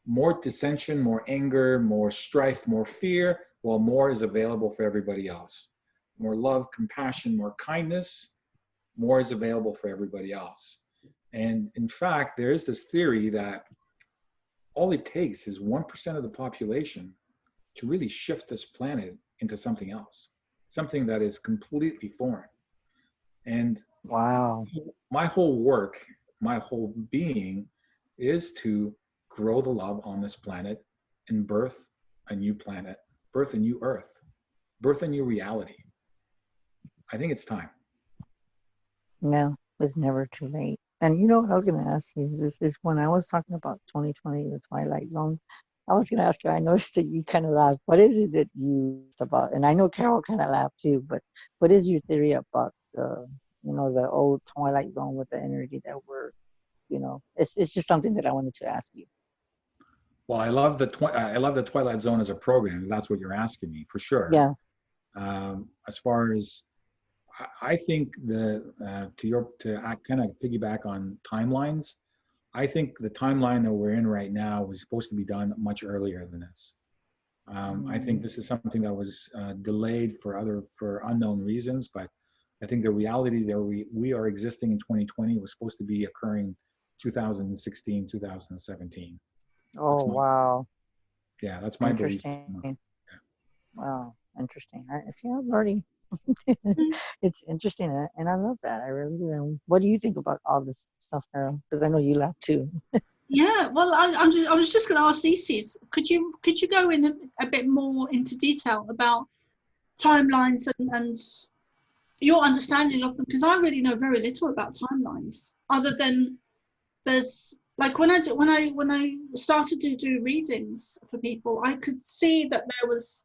more dissension, more anger, more strife, more fear, well, more is available for everybody else. More love, compassion, more kindness, more is available for everybody else. And in fact, there is this theory that all it takes is 1% of the population to really shift this planet into something else, something that is completely foreign. And Wow. my whole work, my whole being is to grow the love on this planet and birth a new planet, birth a new earth, birth a new reality. I think it's time. No, it's never too late. And you know what I was going to ask you is when I was talking about 2020, the Twilight Zone, I was going to ask you, I noticed that you kind of laughed. What is it that you about? And I know Carol kind of laughed too, but what is your theory about the, you know, the old Twilight Zone with the energy that we're, you know, it's just something that I wanted to ask you. Well, I love the Twilight Zone as a program. That's what you're asking me, for sure. Yeah. As far as I think to kind of piggyback on timelines, I think the timeline that we're in right now was supposed to be done much earlier than this. I think this is something that was delayed for unknown reasons, but I think the reality that we are existing in 2020 was supposed to be occurring 2016, 2017. Oh, wow. Yeah, that's my belief. Interesting. Yeah. Wow, interesting. I see. I'm learning. It's interesting, and I love that. I really do. And what do you think about all this stuff, Carol? Because I know you laugh too. Yeah, well, I was just going to ask Zissis, could you go in a bit more into detail about timelines and your understanding of them? Because I really know very little about timelines, other than there's like when I started to do readings for people, I could see that there was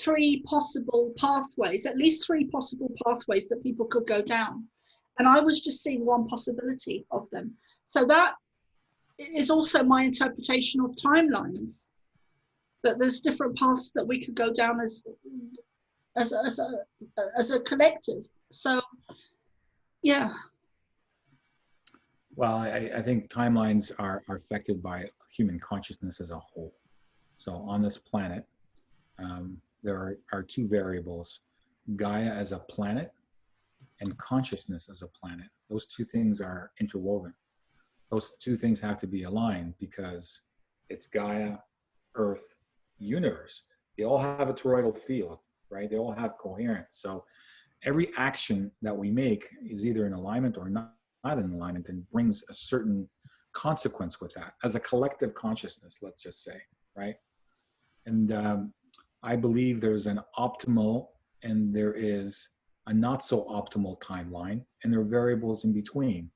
at least three possible pathways that people could go down, and I was just seeing one possibility of them. So that is also my interpretation of timelines, that there's different paths that we could go down as a collective. So yeah. Well, I think timelines are affected by human consciousness as a whole. So on this planet, there are two variables: Gaia as a planet and consciousness as a planet. Those two things are interwoven. Those two things have to be aligned because it's Gaia, Earth, universe. They all have a toroidal field, right? They all have coherence. So every action that we make is either in alignment or not in alignment, and brings a certain consequence with that as a collective consciousness, let's just say, right? And I believe there's an optimal and there is a not so optimal timeline, and there are variables in between.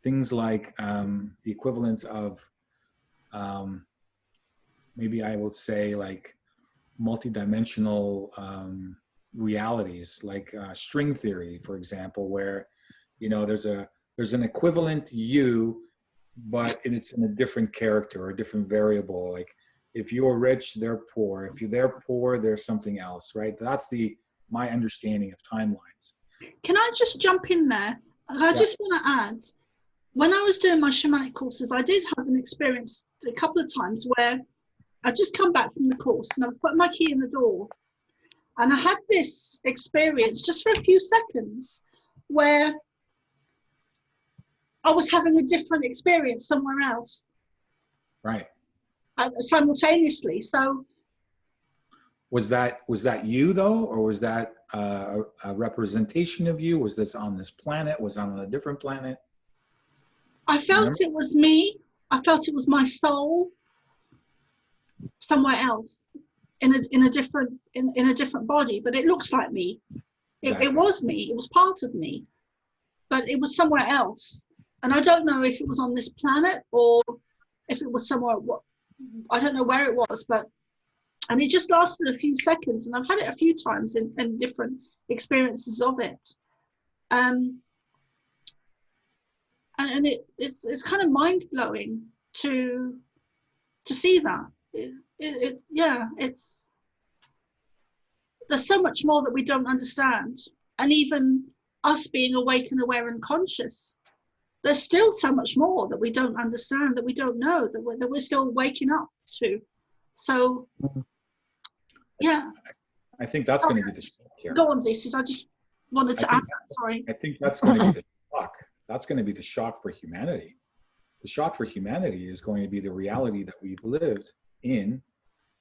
Things like the equivalence of maybe I will say like multidimensional realities, like string theory, for example, where, you know, there's an equivalent you, but it's in a different character or a different variable. Like if you're rich, they're poor. If they're poor, there's something else, right? That's my understanding of timelines. Can I just jump in there? I just want to add, when I was doing my shamanic courses, I did have an experience a couple of times where I just come back from the course and I've put my key in the door, and I had this experience just for a few seconds where I was having a different experience somewhere else. Right. Simultaneously. So was that you though, or was that a representation of you? Was this on this planet? Was it on a different planet? I felt it was me. I felt it was my soul somewhere else in a different body, but it looks like me. It was me. It was part of me, but it was somewhere else. And I don't know if it was on this planet or if it was somewhere. I don't know where it was, and it just lasted a few seconds. And I've had it a few times in different experiences of it. And it's kind of mind blowing to see that. There's so much more that we don't understand, and even us being awake and aware and conscious, there's still so much more that we don't understand, that we don't know, that we're still waking up to. So yeah, I think that's going to be the shock here. Go on, Zissis. I just wanted to add that. Sorry. I think that's going to be the shock. That's going to be the shock for humanity. The shock for humanity is going to be the reality that we've lived in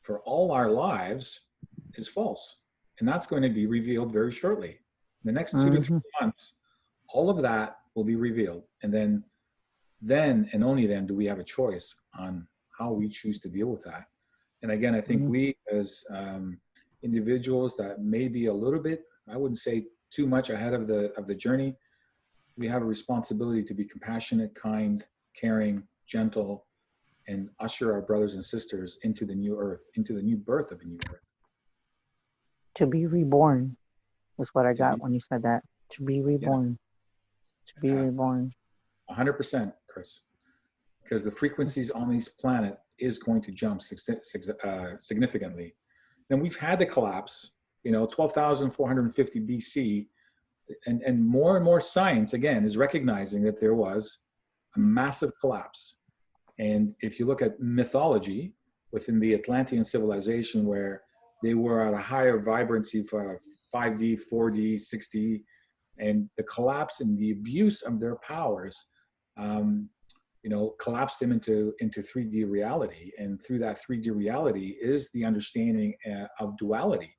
for all our lives is false. And that's going to be revealed very shortly. In the next 2 to 3 months, all of that will be revealed. And then and only then do we have a choice on how we choose to deal with that. And again, I think we as individuals that may be a little bit, I wouldn't say too much ahead of the journey, we have a responsibility to be compassionate, kind, caring, gentle, and usher our brothers and sisters into the new earth, into the new birth of a new earth. To be reborn is what I got when you said that. To be reborn. Yeah. To be reborn. 100%, Chris. Because the frequencies on this planet is going to jump significantly. And we've had the collapse, 12,450 BC, and more science, again, is recognizing that there was a massive collapse. And if you look at mythology within the Atlantean civilization, where they were at a higher vibrancy for 5D, 4D, 6D, and the collapse and the abuse of their powers, collapsed them into 3D reality. And through that 3D reality is the understanding of duality,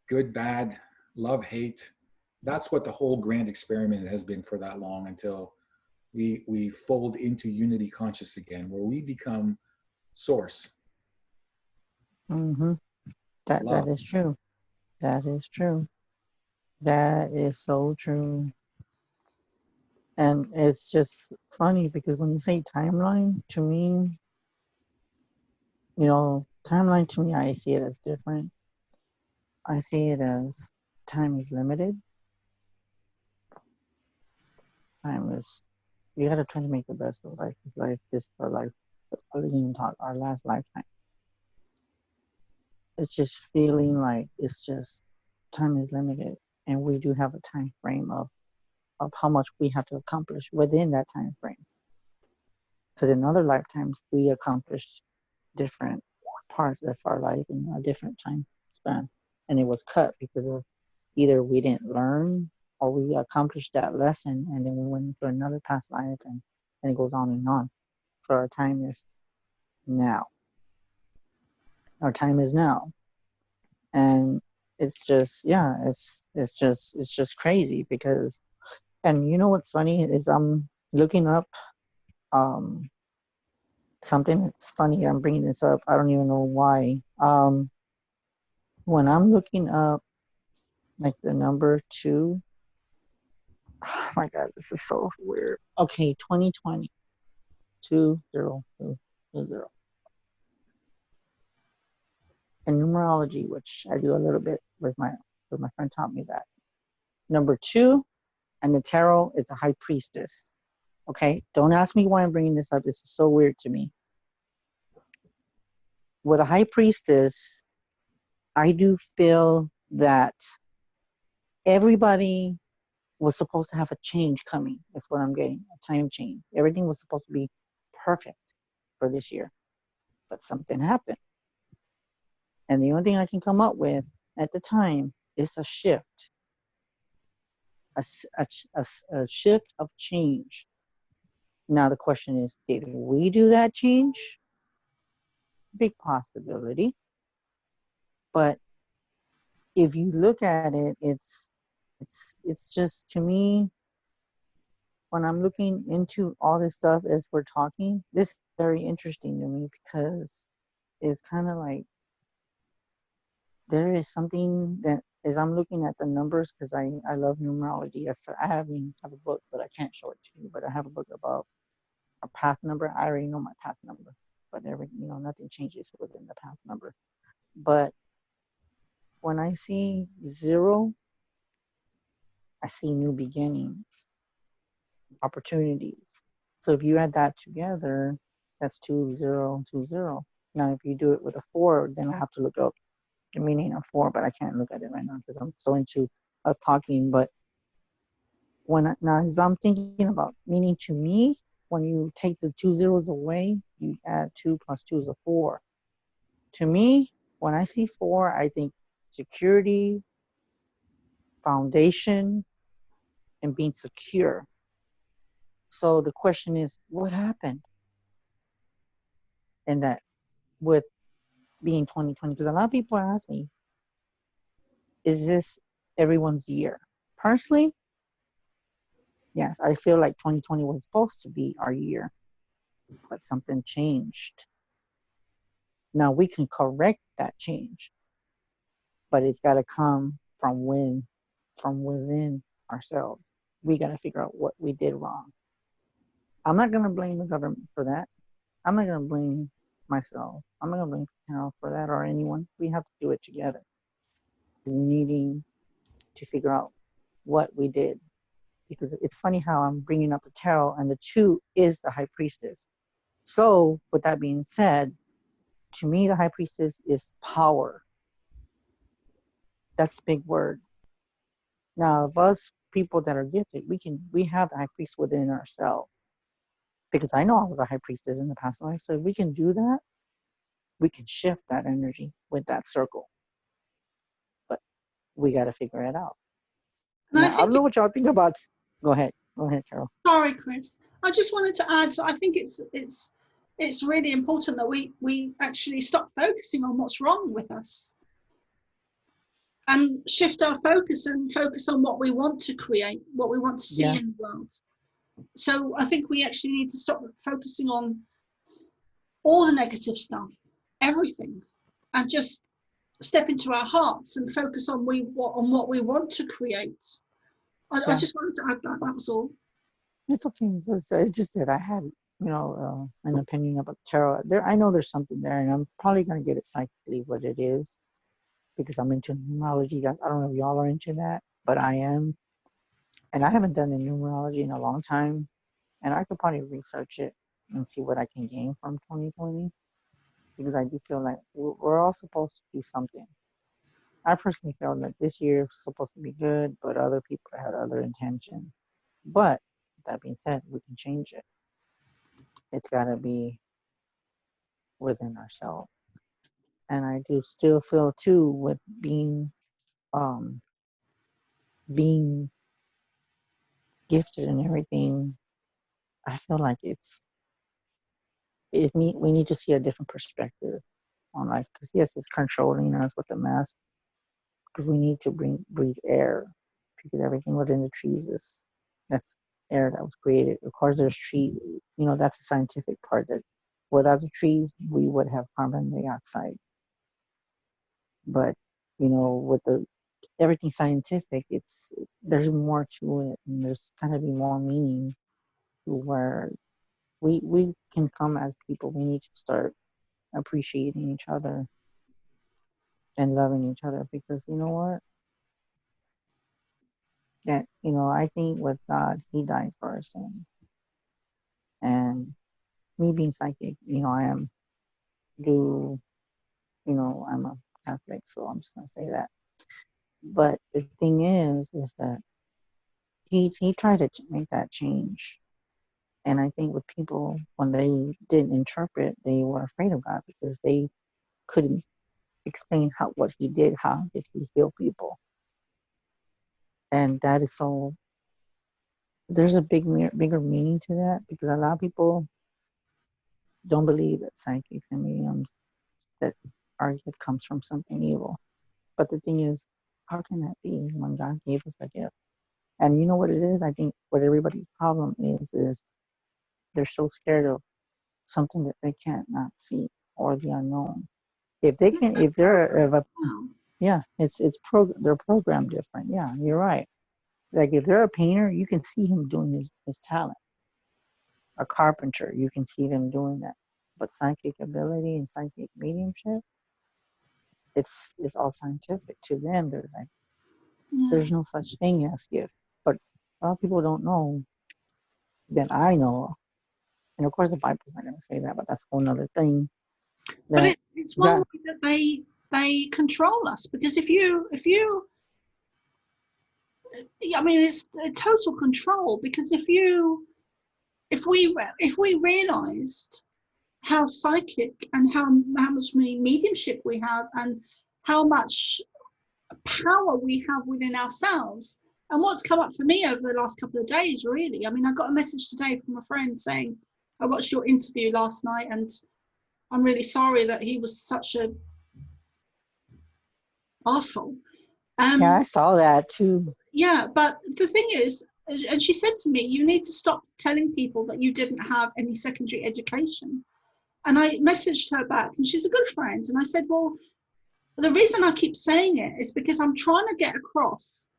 good, bad, love, hate. That's what the whole grand experiment has been for that long, until we fold into unity conscious again, where we become source. That is true. That is true. That is so true. And it's just funny because when you say timeline, to me, timeline to me, I see it as different. I see it as time is limited. You got to try to make the best of life, because life is for life. I didn't even talk our last lifetime. It's just feeling like time is limited, and we do have a time frame of how much we have to accomplish within that time frame. Because in other lifetimes, we accomplished different parts of our life in a different time span, and it was cut because of either we didn't learn or we accomplished that lesson, and then we went into another past life, and it goes on and on. So our time is now. Our time is now. And it's just, it's just crazy because, and you know what's funny is I'm looking up something that's funny. I'm bringing this up. I don't even know why. When I'm looking up like the number 2, oh my God, this is so weird. Okay, 2020, 2020. In numerology, which I do a little bit with my friend taught me that. Number 2 and the tarot is a high priestess. Okay, don't ask me why I'm bringing this up. This is so weird to me. With a high priestess, I do feel that everybody was supposed to have a change coming. That's what I'm getting, a time change. Everything was supposed to be perfect for this year, but something happened. And the only thing I can come up with at the time is a shift, a shift of change. Now the question is, did we do that change? Big possibility. But if you look at it, it's just, to me, when I'm looking into all this stuff as we're talking, this is very interesting to me, because it's kind of like there is something that is I'm looking at the numbers because I love numerology. I have a book, but I can't show it to you. But I have a book about a path number. I already know my path number, but nothing changes within the path number. But when I see 0, I see new beginnings, opportunities. So if you add that together, that's 2020. Now, if you do it with a 4, then I have to look up the meaning of 4, but I can't look at it right now because I'm so into us talking. But as I'm thinking about meaning to me, when you take the 2 zeros away, you add 2 plus 2 is a 4. To me, when I see 4, I think security, foundation, and being secure. So the question is, what happened in that with being 2020? Because a lot of people ask me, is this everyone's year? Personally, yes, I feel like 2020 was supposed to be our year, but something changed. Now we can correct that change, but it's got to come from within ourselves. We got to figure out what we did wrong. I'm not going to blame the government for that. I'm not going to blame myself. I'm not going to blame Carol for that or anyone. We have to do it together. Needing to figure out what we did. Because it's funny how I'm bringing up the tarot and the 2 is the high priestess. So with that being said, to me, the high priestess is power. That's a big word. Now, of us people that are gifted, we have the high priest within ourselves. Because I know I was a high priestess in the past life. So if we can do that, we can shift that energy with that circle. But we got to figure it out. And Now, I don't know what y'all think about. Go ahead, Carol. Sorry, Chris. I just wanted to add. I think it's really important that we actually stop focusing on what's wrong with us and shift our focus and focus on what we want to create, what we want to see in the world. So I think we actually need to stop focusing on all the negative stuff, everything, and just step into our hearts and focus on what we want to create. I just wanted to add that. That was all. It's okay. It's just that I had, an opinion about tarot. I know there's something there, and I'm probably going to get it psychically what it is because I'm into numerology. I don't know if y'all are into that, but I am. And I haven't done the numerology in a long time, and I could probably research it and see what I can gain from 2020 because I do feel like we're all supposed to do something. I personally feel that this year was supposed to be good, but other people had other intentions. But that being said, we can change it. It's got to be within ourselves. And I do still feel too with being gifted and everything. I feel like we need to see a different perspective on life because yes, it's controlling us with the mask because we need to breathe air because everything within the trees that's air that was created. Of course, there's trees. That's the scientific part that without the trees, we would have carbon dioxide. But with everything scientific, there's more to it, and there's gotta be more meaning to where we can come as people. We need to start appreciating each other and loving each other because you know what? That I think with God, He died for our sins, and me being psychic, I'm a Catholic, so I'm just gonna say that. But the thing is that he tried to make that change. And I think with people, when they didn't interpret, they were afraid of God because they couldn't explain what he did. How did he heal people? And that is so. There's a bigger meaning to that because a lot of people don't believe that psychics and mediums that our gift comes from something evil. But the thing is, how can that be when God gave us a gift? And you know what it is? I think what everybody's problem is they're so scared of something that they can't not see or the unknown. If they can, if they're, Yeah, they're programmed different. Yeah, you're right. Like if they're a painter, you can see him doing his talent. A carpenter, you can see them doing that. But psychic ability and psychic mediumship, it's all scientific to them. They're like, Yeah. there's no such thing as gift. But a lot of people don't know that I know. And of course, the Bible's not going to say that, but that's a whole other thing. But That it's one God, way that they control us, because if you I mean, it's a total control, because if we realized how psychic and how much mediumship we have, and how much power we have within ourselves. And what's come up for me over the last couple of days, really, I mean, I got a message today from a friend saying, I watched your interview last night and I'm really sorry that he was such a asshole. yeah, I saw that too. Yeah, but the thing is, and she said to me, you need to stop telling people that you didn't have any secondary education. And I messaged her back, and she's a good friend. And I said, well, the reason I keep saying it is because I'm trying to get across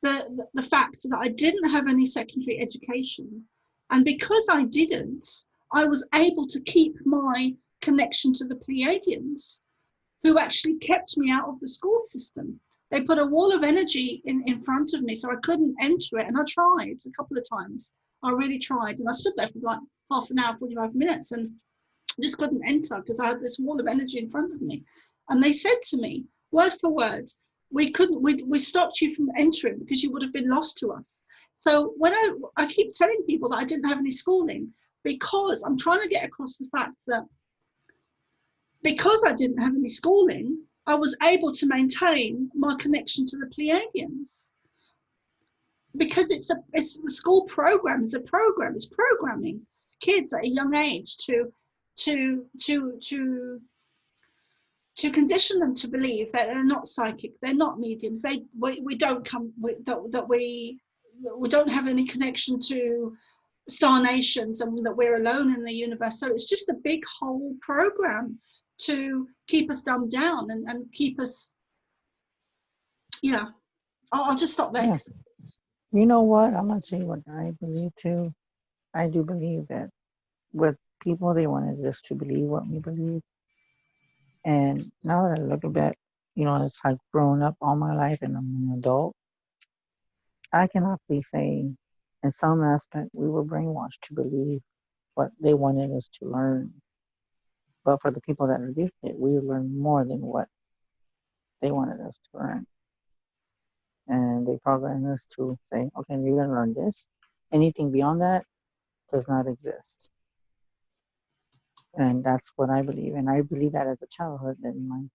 the fact that I didn't have any secondary education. And because I didn't, I was able to keep my connection to the Pleiadians, who actually kept me out of the school system. They put a wall of energy in front of me, so I couldn't enter it. And I tried a couple of times. I really tried. And I stood there for like half an hour, 45 minutes, and just couldn't enter because I had this wall of energy in front of me. And they said to me, word for word, we stopped you from entering because you would have been lost to us. So when I keep telling people that I didn't have any schooling, because I'm trying to get across the fact that because I didn't have any schooling, I was able to maintain my connection to the Pleiadians. Because it's a school program, it's programming kids at a young age to condition them to believe that they're not psychic, they're not mediums, we don't come that we don't have any connection to star nations, and that we're alone in the universe. So it's just a big whole program to keep us dumbed down and keep us, yeah. I'll just stop there. Yeah. You know what? I'm gonna tell you what I believe too. I do believe that with people, they wanted us to believe what we believe. And now that I look at, it's like grown up all my life and I'm an adult, I can honestly say, in some aspect, we were brainwashed to believe what they wanted us to learn. But for the people that are gifted, we learn more than what they wanted us to learn. And they programmed us to say, okay, you're going to learn this. Anything beyond that does not exist. And that's what I believe. And I believe that as a childhood, that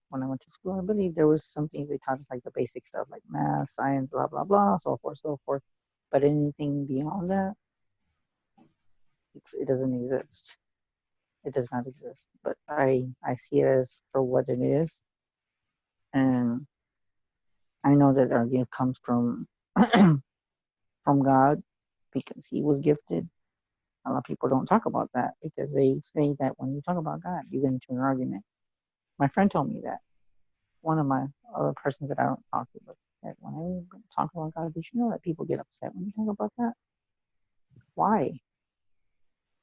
when I went to school, I believe there was some things they taught us, like the basic stuff, like math, science, blah, blah, blah, so forth, so forth. But anything beyond that, it doesn't exist. It does not exist. But I see it as for what it is. And I know that our gift comes from from God, because he was gifted. A lot of people don't talk about that, because they say that when you talk about God, you get into an argument. My friend told me that. One of my other persons that I don't talk to, but that when I talk about God, did you know that people get upset when you talk about that? Why?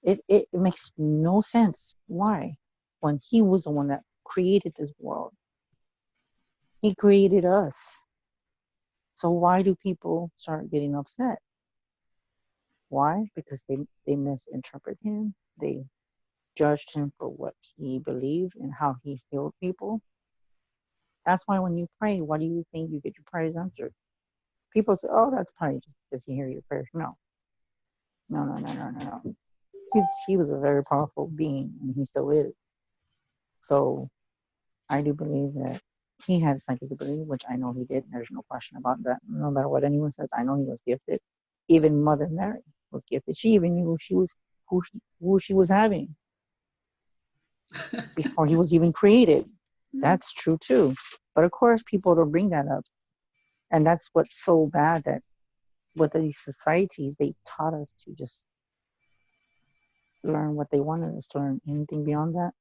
It makes no sense. Why? When he was the one that created this world, he created us. So why do people start getting upset? Why? Because they misinterpret him. They judged him for what he believed and how he healed people. That's why when you pray, what do you think you get your prayers answered? People say, oh, that's probably just because he hears your prayers. No. He was a very powerful being, and he still is. So I do believe that he had psychic ability, which I know he did. There's no question about that. No matter what anyone says, I know he was gifted. Even Mother Mary was gifted. She even knew who she was having before he was even created. That's true too. But of course, people don't bring that up. And that's what's so bad, that with these societies, they taught us to just learn what they wanted us to learn. Anything beyond that,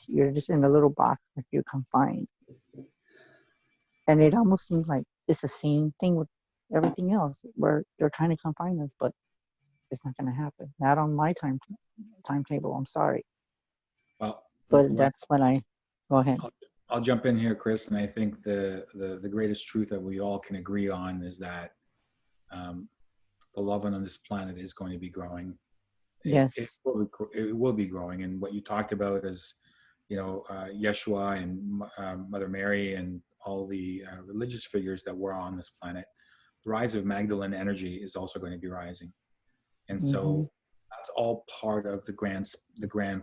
you're just in a little box, like you're confined. And it almost seems like it's the same thing with everything else, where they're trying to confine us, but it's not going to happen. Not on my timetable. I'm sorry, Well, but that's when I go ahead. I'll jump in here, Chris, and I think the greatest truth that we all can agree on is that the love on this planet is going to be growing. Yes. It will be growing. And what you talked about is, Yeshua and Mother Mary and all the religious figures that were on this planet. The rise of Magdalene energy is also going to be rising. And so that's all part of the grand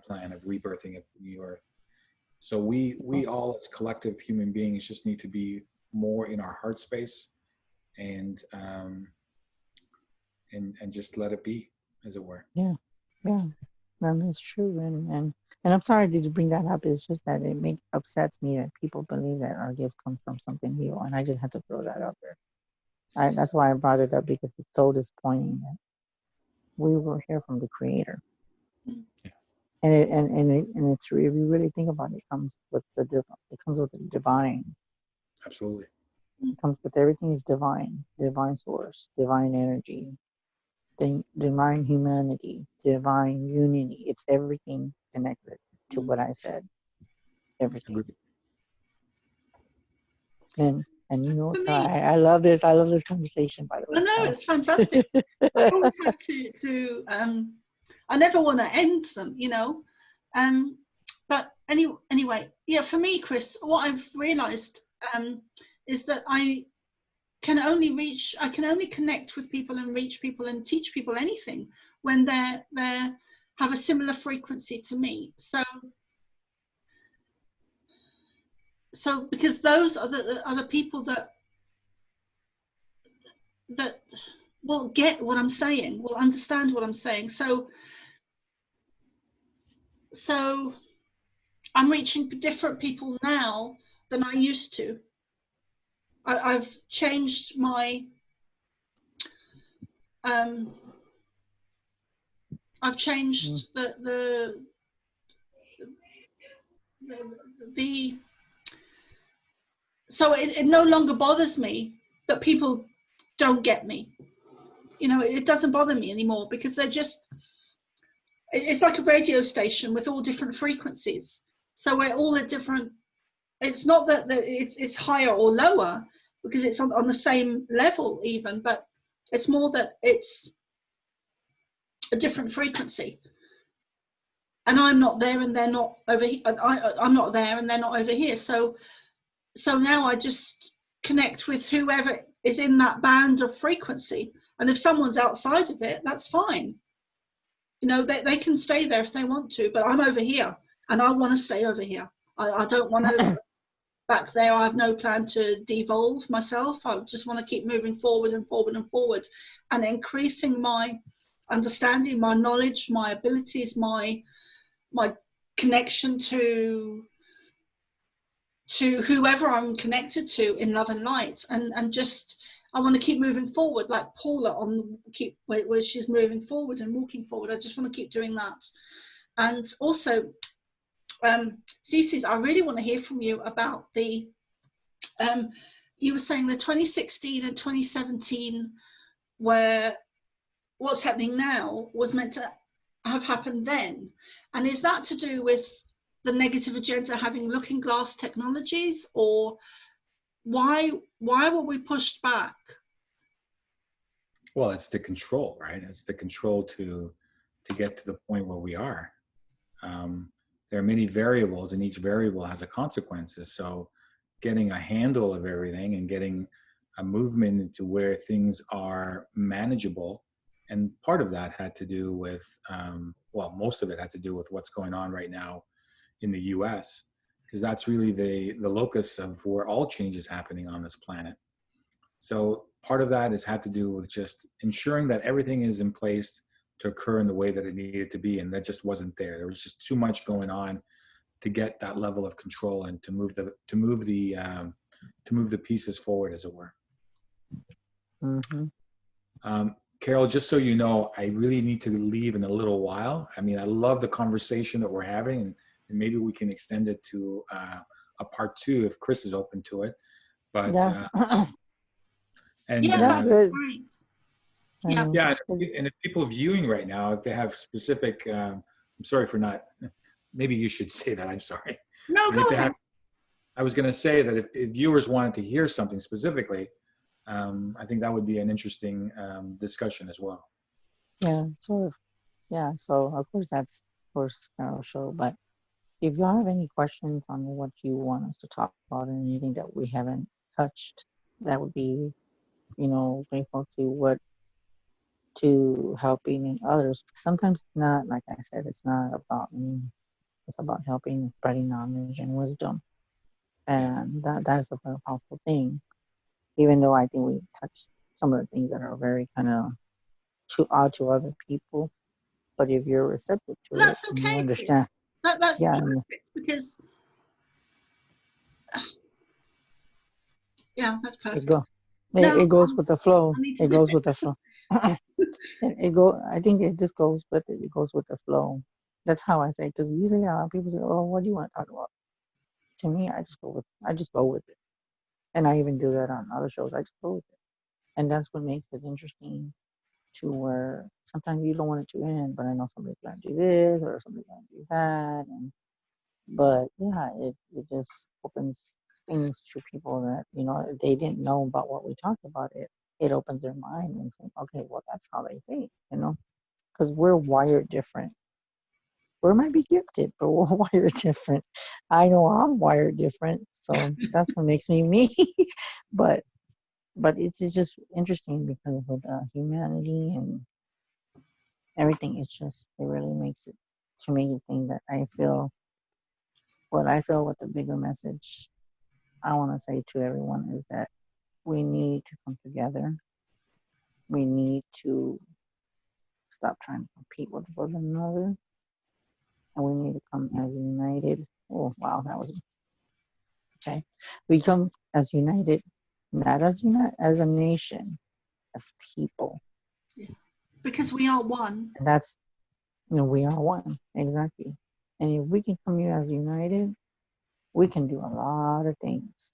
plan of rebirthing of the earth. So we all as collective human beings just need to be more in our heart space and just let it be, as it were. Yeah. That's true. And I'm sorry to bring that up. It's just that it upsets me that people believe that our gifts come from something real, and I just had to throw that out there. That's why I brought it up, because it's so disappointing that we were here from the Creator. Yeah. And it's, if you really think about it, it comes with the divine. Absolutely. It comes with everything is divine source, divine energy, divine humanity, divine unity. It's everything connected to what I said. Everything. And you know, I love this. I love this conversation, by the way. I know, it's fantastic. I always have to I never want to end them, but anyway, yeah, for me, Chris, what I've realized is that I can only connect with people and reach people and teach people anything when they have a similar frequency to me. So because those are the people that will get what I'm saying, will understand what I'm saying. So I'm reaching different people now than I used to. I've changed my I've changed the so it no longer bothers me that people don't get me. It doesn't bother me anymore, because it's like a radio station with all different frequencies. So we're all at different, it's not that it's higher or lower, because it's on the same level even, but it's more that it's a different frequency. And I'm not there and they're not over here. I'm not there and they're not over here. So now I just connect with whoever is in that band of frequency. And if someone's outside of it, that's fine. They can stay there if they want to, but I'm over here and I want to stay over here. I don't want to back there. I have no plan to devolve myself. I just want to keep moving forward and forward and forward, and increasing my understanding, my knowledge, my abilities, my connection to whoever I'm connected to in love and light, and just I want to keep moving forward, like Paula where she's moving forward and walking forward. I just want to keep doing that. And also, Zissis, I really want to hear from you about the you were saying the 2016 and 2017, where what's happening now was meant to have happened then. And is that to do with the negative agenda having looking glass technologies, or why were we pushed back? Well, it's the control, right? It's the control to get to the point where we are. There are many variables, and each variable has a consequences. So getting a handle of everything and getting a movement into where things are manageable. And part of that had to do with, most of it had to do with what's going on right now in the US, because that's really the locus of where all change is happening on this planet. So part of that has had to do with just ensuring that everything is in place to occur in the way that it needed to be, and that just wasn't there. There was just too much going on to get that level of control and to move the pieces forward, as it were. Carol, just so you know, I really need to leave in a little while. I mean, I love the conversation that we're having, and and maybe we can extend it to a part 2 if Chris is open to it. But Yeah. and Yeah, Yeah, that's good. great. I Yeah. mean, yeah, and if people viewing right now, if they have specific, I'm sorry for not. Maybe you should say that. I'm sorry. No, And if go they ahead. have, I was going to say that if viewers wanted to hear something specifically, I think that would be an interesting discussion as well. yeah, so of course that's our show, but if y'all have any questions on what you want us to talk about and anything that we haven't touched, that would be, grateful to helping others. Sometimes it's not, like I said, it's not about me. It's about helping, spreading knowledge and wisdom. And that is a very powerful thing. Even though I think we touched some of the things that are very kind of too odd to other people. But if you're receptive to it That's and you okay, Chris. understand, That's yeah, perfect because that's it perfect. goes. No, It goes with the flow. I need to It zip goes it. with the flow. It go. I think it just goes with it. It goes with the flow. That's how I say. Because usually people say, "Oh, what do you want to talk about?" To me, I just go with it. And I even do that on other shows. I just go with it, and that's what makes it interesting. To where sometimes you don't want it to end, but I know somebody's going to do this or somebody's going to do that, but yeah, it just opens things to people that they didn't know about what we talked about. It opens their mind and say, okay, well, that's how they think, because we're wired different. We might be gifted, but we're wired different. I know I'm wired different, so that's what makes me me. but it's just interesting because with humanity and everything, it really makes it to make you think that what the bigger message I want to say to everyone is that we need to come together. We need to stop trying to compete with one another, and we need to come as united. Oh, wow, that was okay. We come as united, not as a nation, as people. Yeah. Because we are one. And that's, we are one, exactly. And if we can come here as united, we can do a lot of things.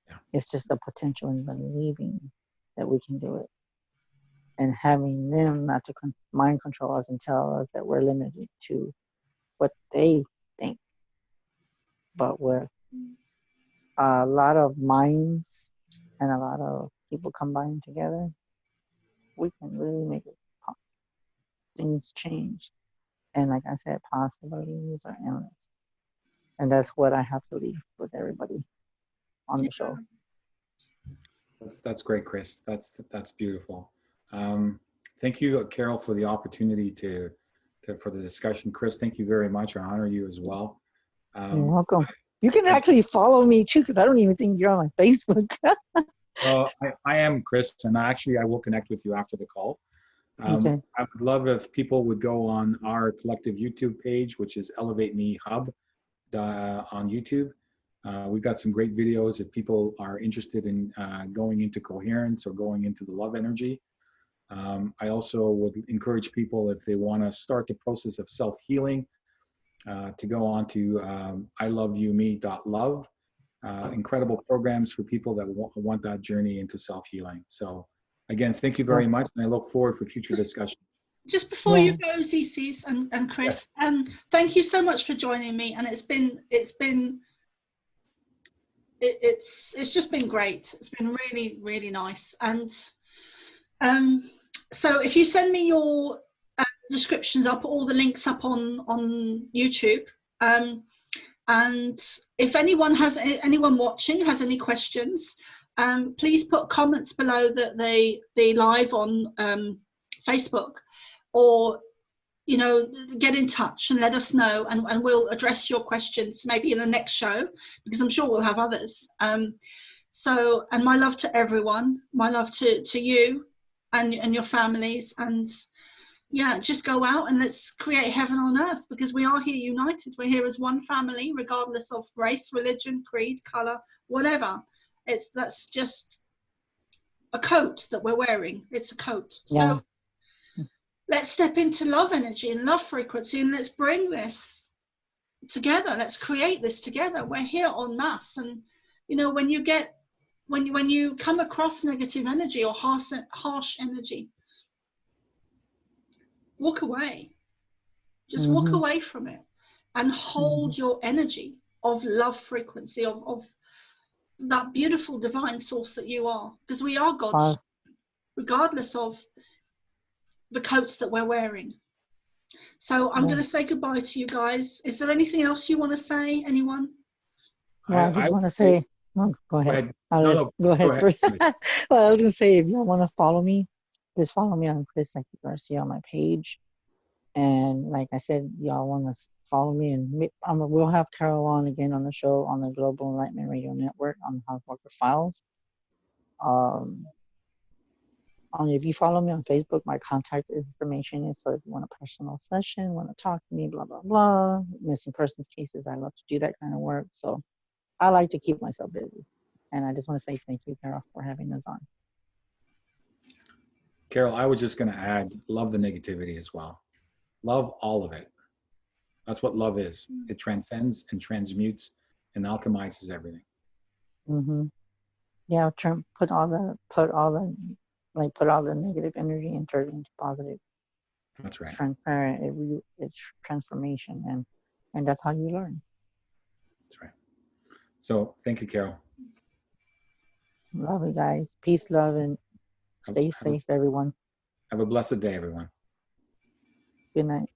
Yeah. It's just the potential in believing that we can do it. And having them not to mind control us and tell us that we're limited to what they think. But with a lot of minds and a lot of people combining together, we can really make things change. And like I said, possibilities are endless. And that's what I have to leave with everybody on the show. That's great, Chris. That's beautiful. Thank you, Carol, for the opportunity for the discussion. Chris, thank you very much. I honor you as well. You're welcome. You can actually follow me too, because I don't even think you're on my Facebook. Well, I am Chris, and I will connect with you after the call. Okay. I would love if people would go on our collective YouTube page, which is Elevate Me Hub on YouTube. We've got some great videos if people are interested in going into coherence or going into the love energy. I also would encourage people, if they want to start the process of self-healing, to go on to iloveyoumi.love. Incredible programs for people that want that journey into self-healing. So again, thank you very much, and I look forward for future discussion. Just before you go, Zissis and Chris, thank you so much for joining me, and it's just been great. It's been really, really nice. And so if you send me your descriptions, I'll put all the links up on YouTube. And if anyone watching has any questions, please put comments below the live on Facebook, or get in touch and let us know, and we'll address your questions maybe in the next show, because I'm sure we'll have others. So, and my love to everyone, my love to you and your families, and just go out and let's create heaven on earth, because we are here united. We're here as one family, regardless of race, religion, creed, color, whatever. That's just a coat that we're wearing. It's a coat. So let's step into love energy and love frequency, and let's bring this together. Let's create this together. We're here en masse. And, you know, when you come across negative energy or harsh energy, walk away. Just walk away from it and hold your energy of love frequency, of that beautiful divine source that you are, because we are God's, regardless of the coats that we're wearing. So I'm going to say goodbye to you guys. Is there anything else you want to say? Anyone? Well, I just want to say, go ahead. Go ahead first. Well, I was going to say, if y'all want to follow me, just follow me on Chris Garcia on my page. And like I said, y'all want to follow me, and we'll have Carol on again on the show on the Global Enlightenment Radio Network on House Walker Files. If you follow me on Facebook, my contact information is, so if you want a personal session, want to talk to me, blah, blah, blah, missing persons cases, I love to do that kind of work. So I like to keep myself busy. And I just want to say thank you, Carol, for having us on. Carol, I was just going to add, love the negativity as well. Love all of it. That's what love is. It transcends and transmutes and alchemizes everything. Yeah, put all the negative energy and turn it into positive. That's right. It's transparent. It's transformation, and that's how you learn. That's right. So thank you, Carol. Love you guys. Peace, love, and stay safe, everyone. Have a blessed day, everyone. Good night.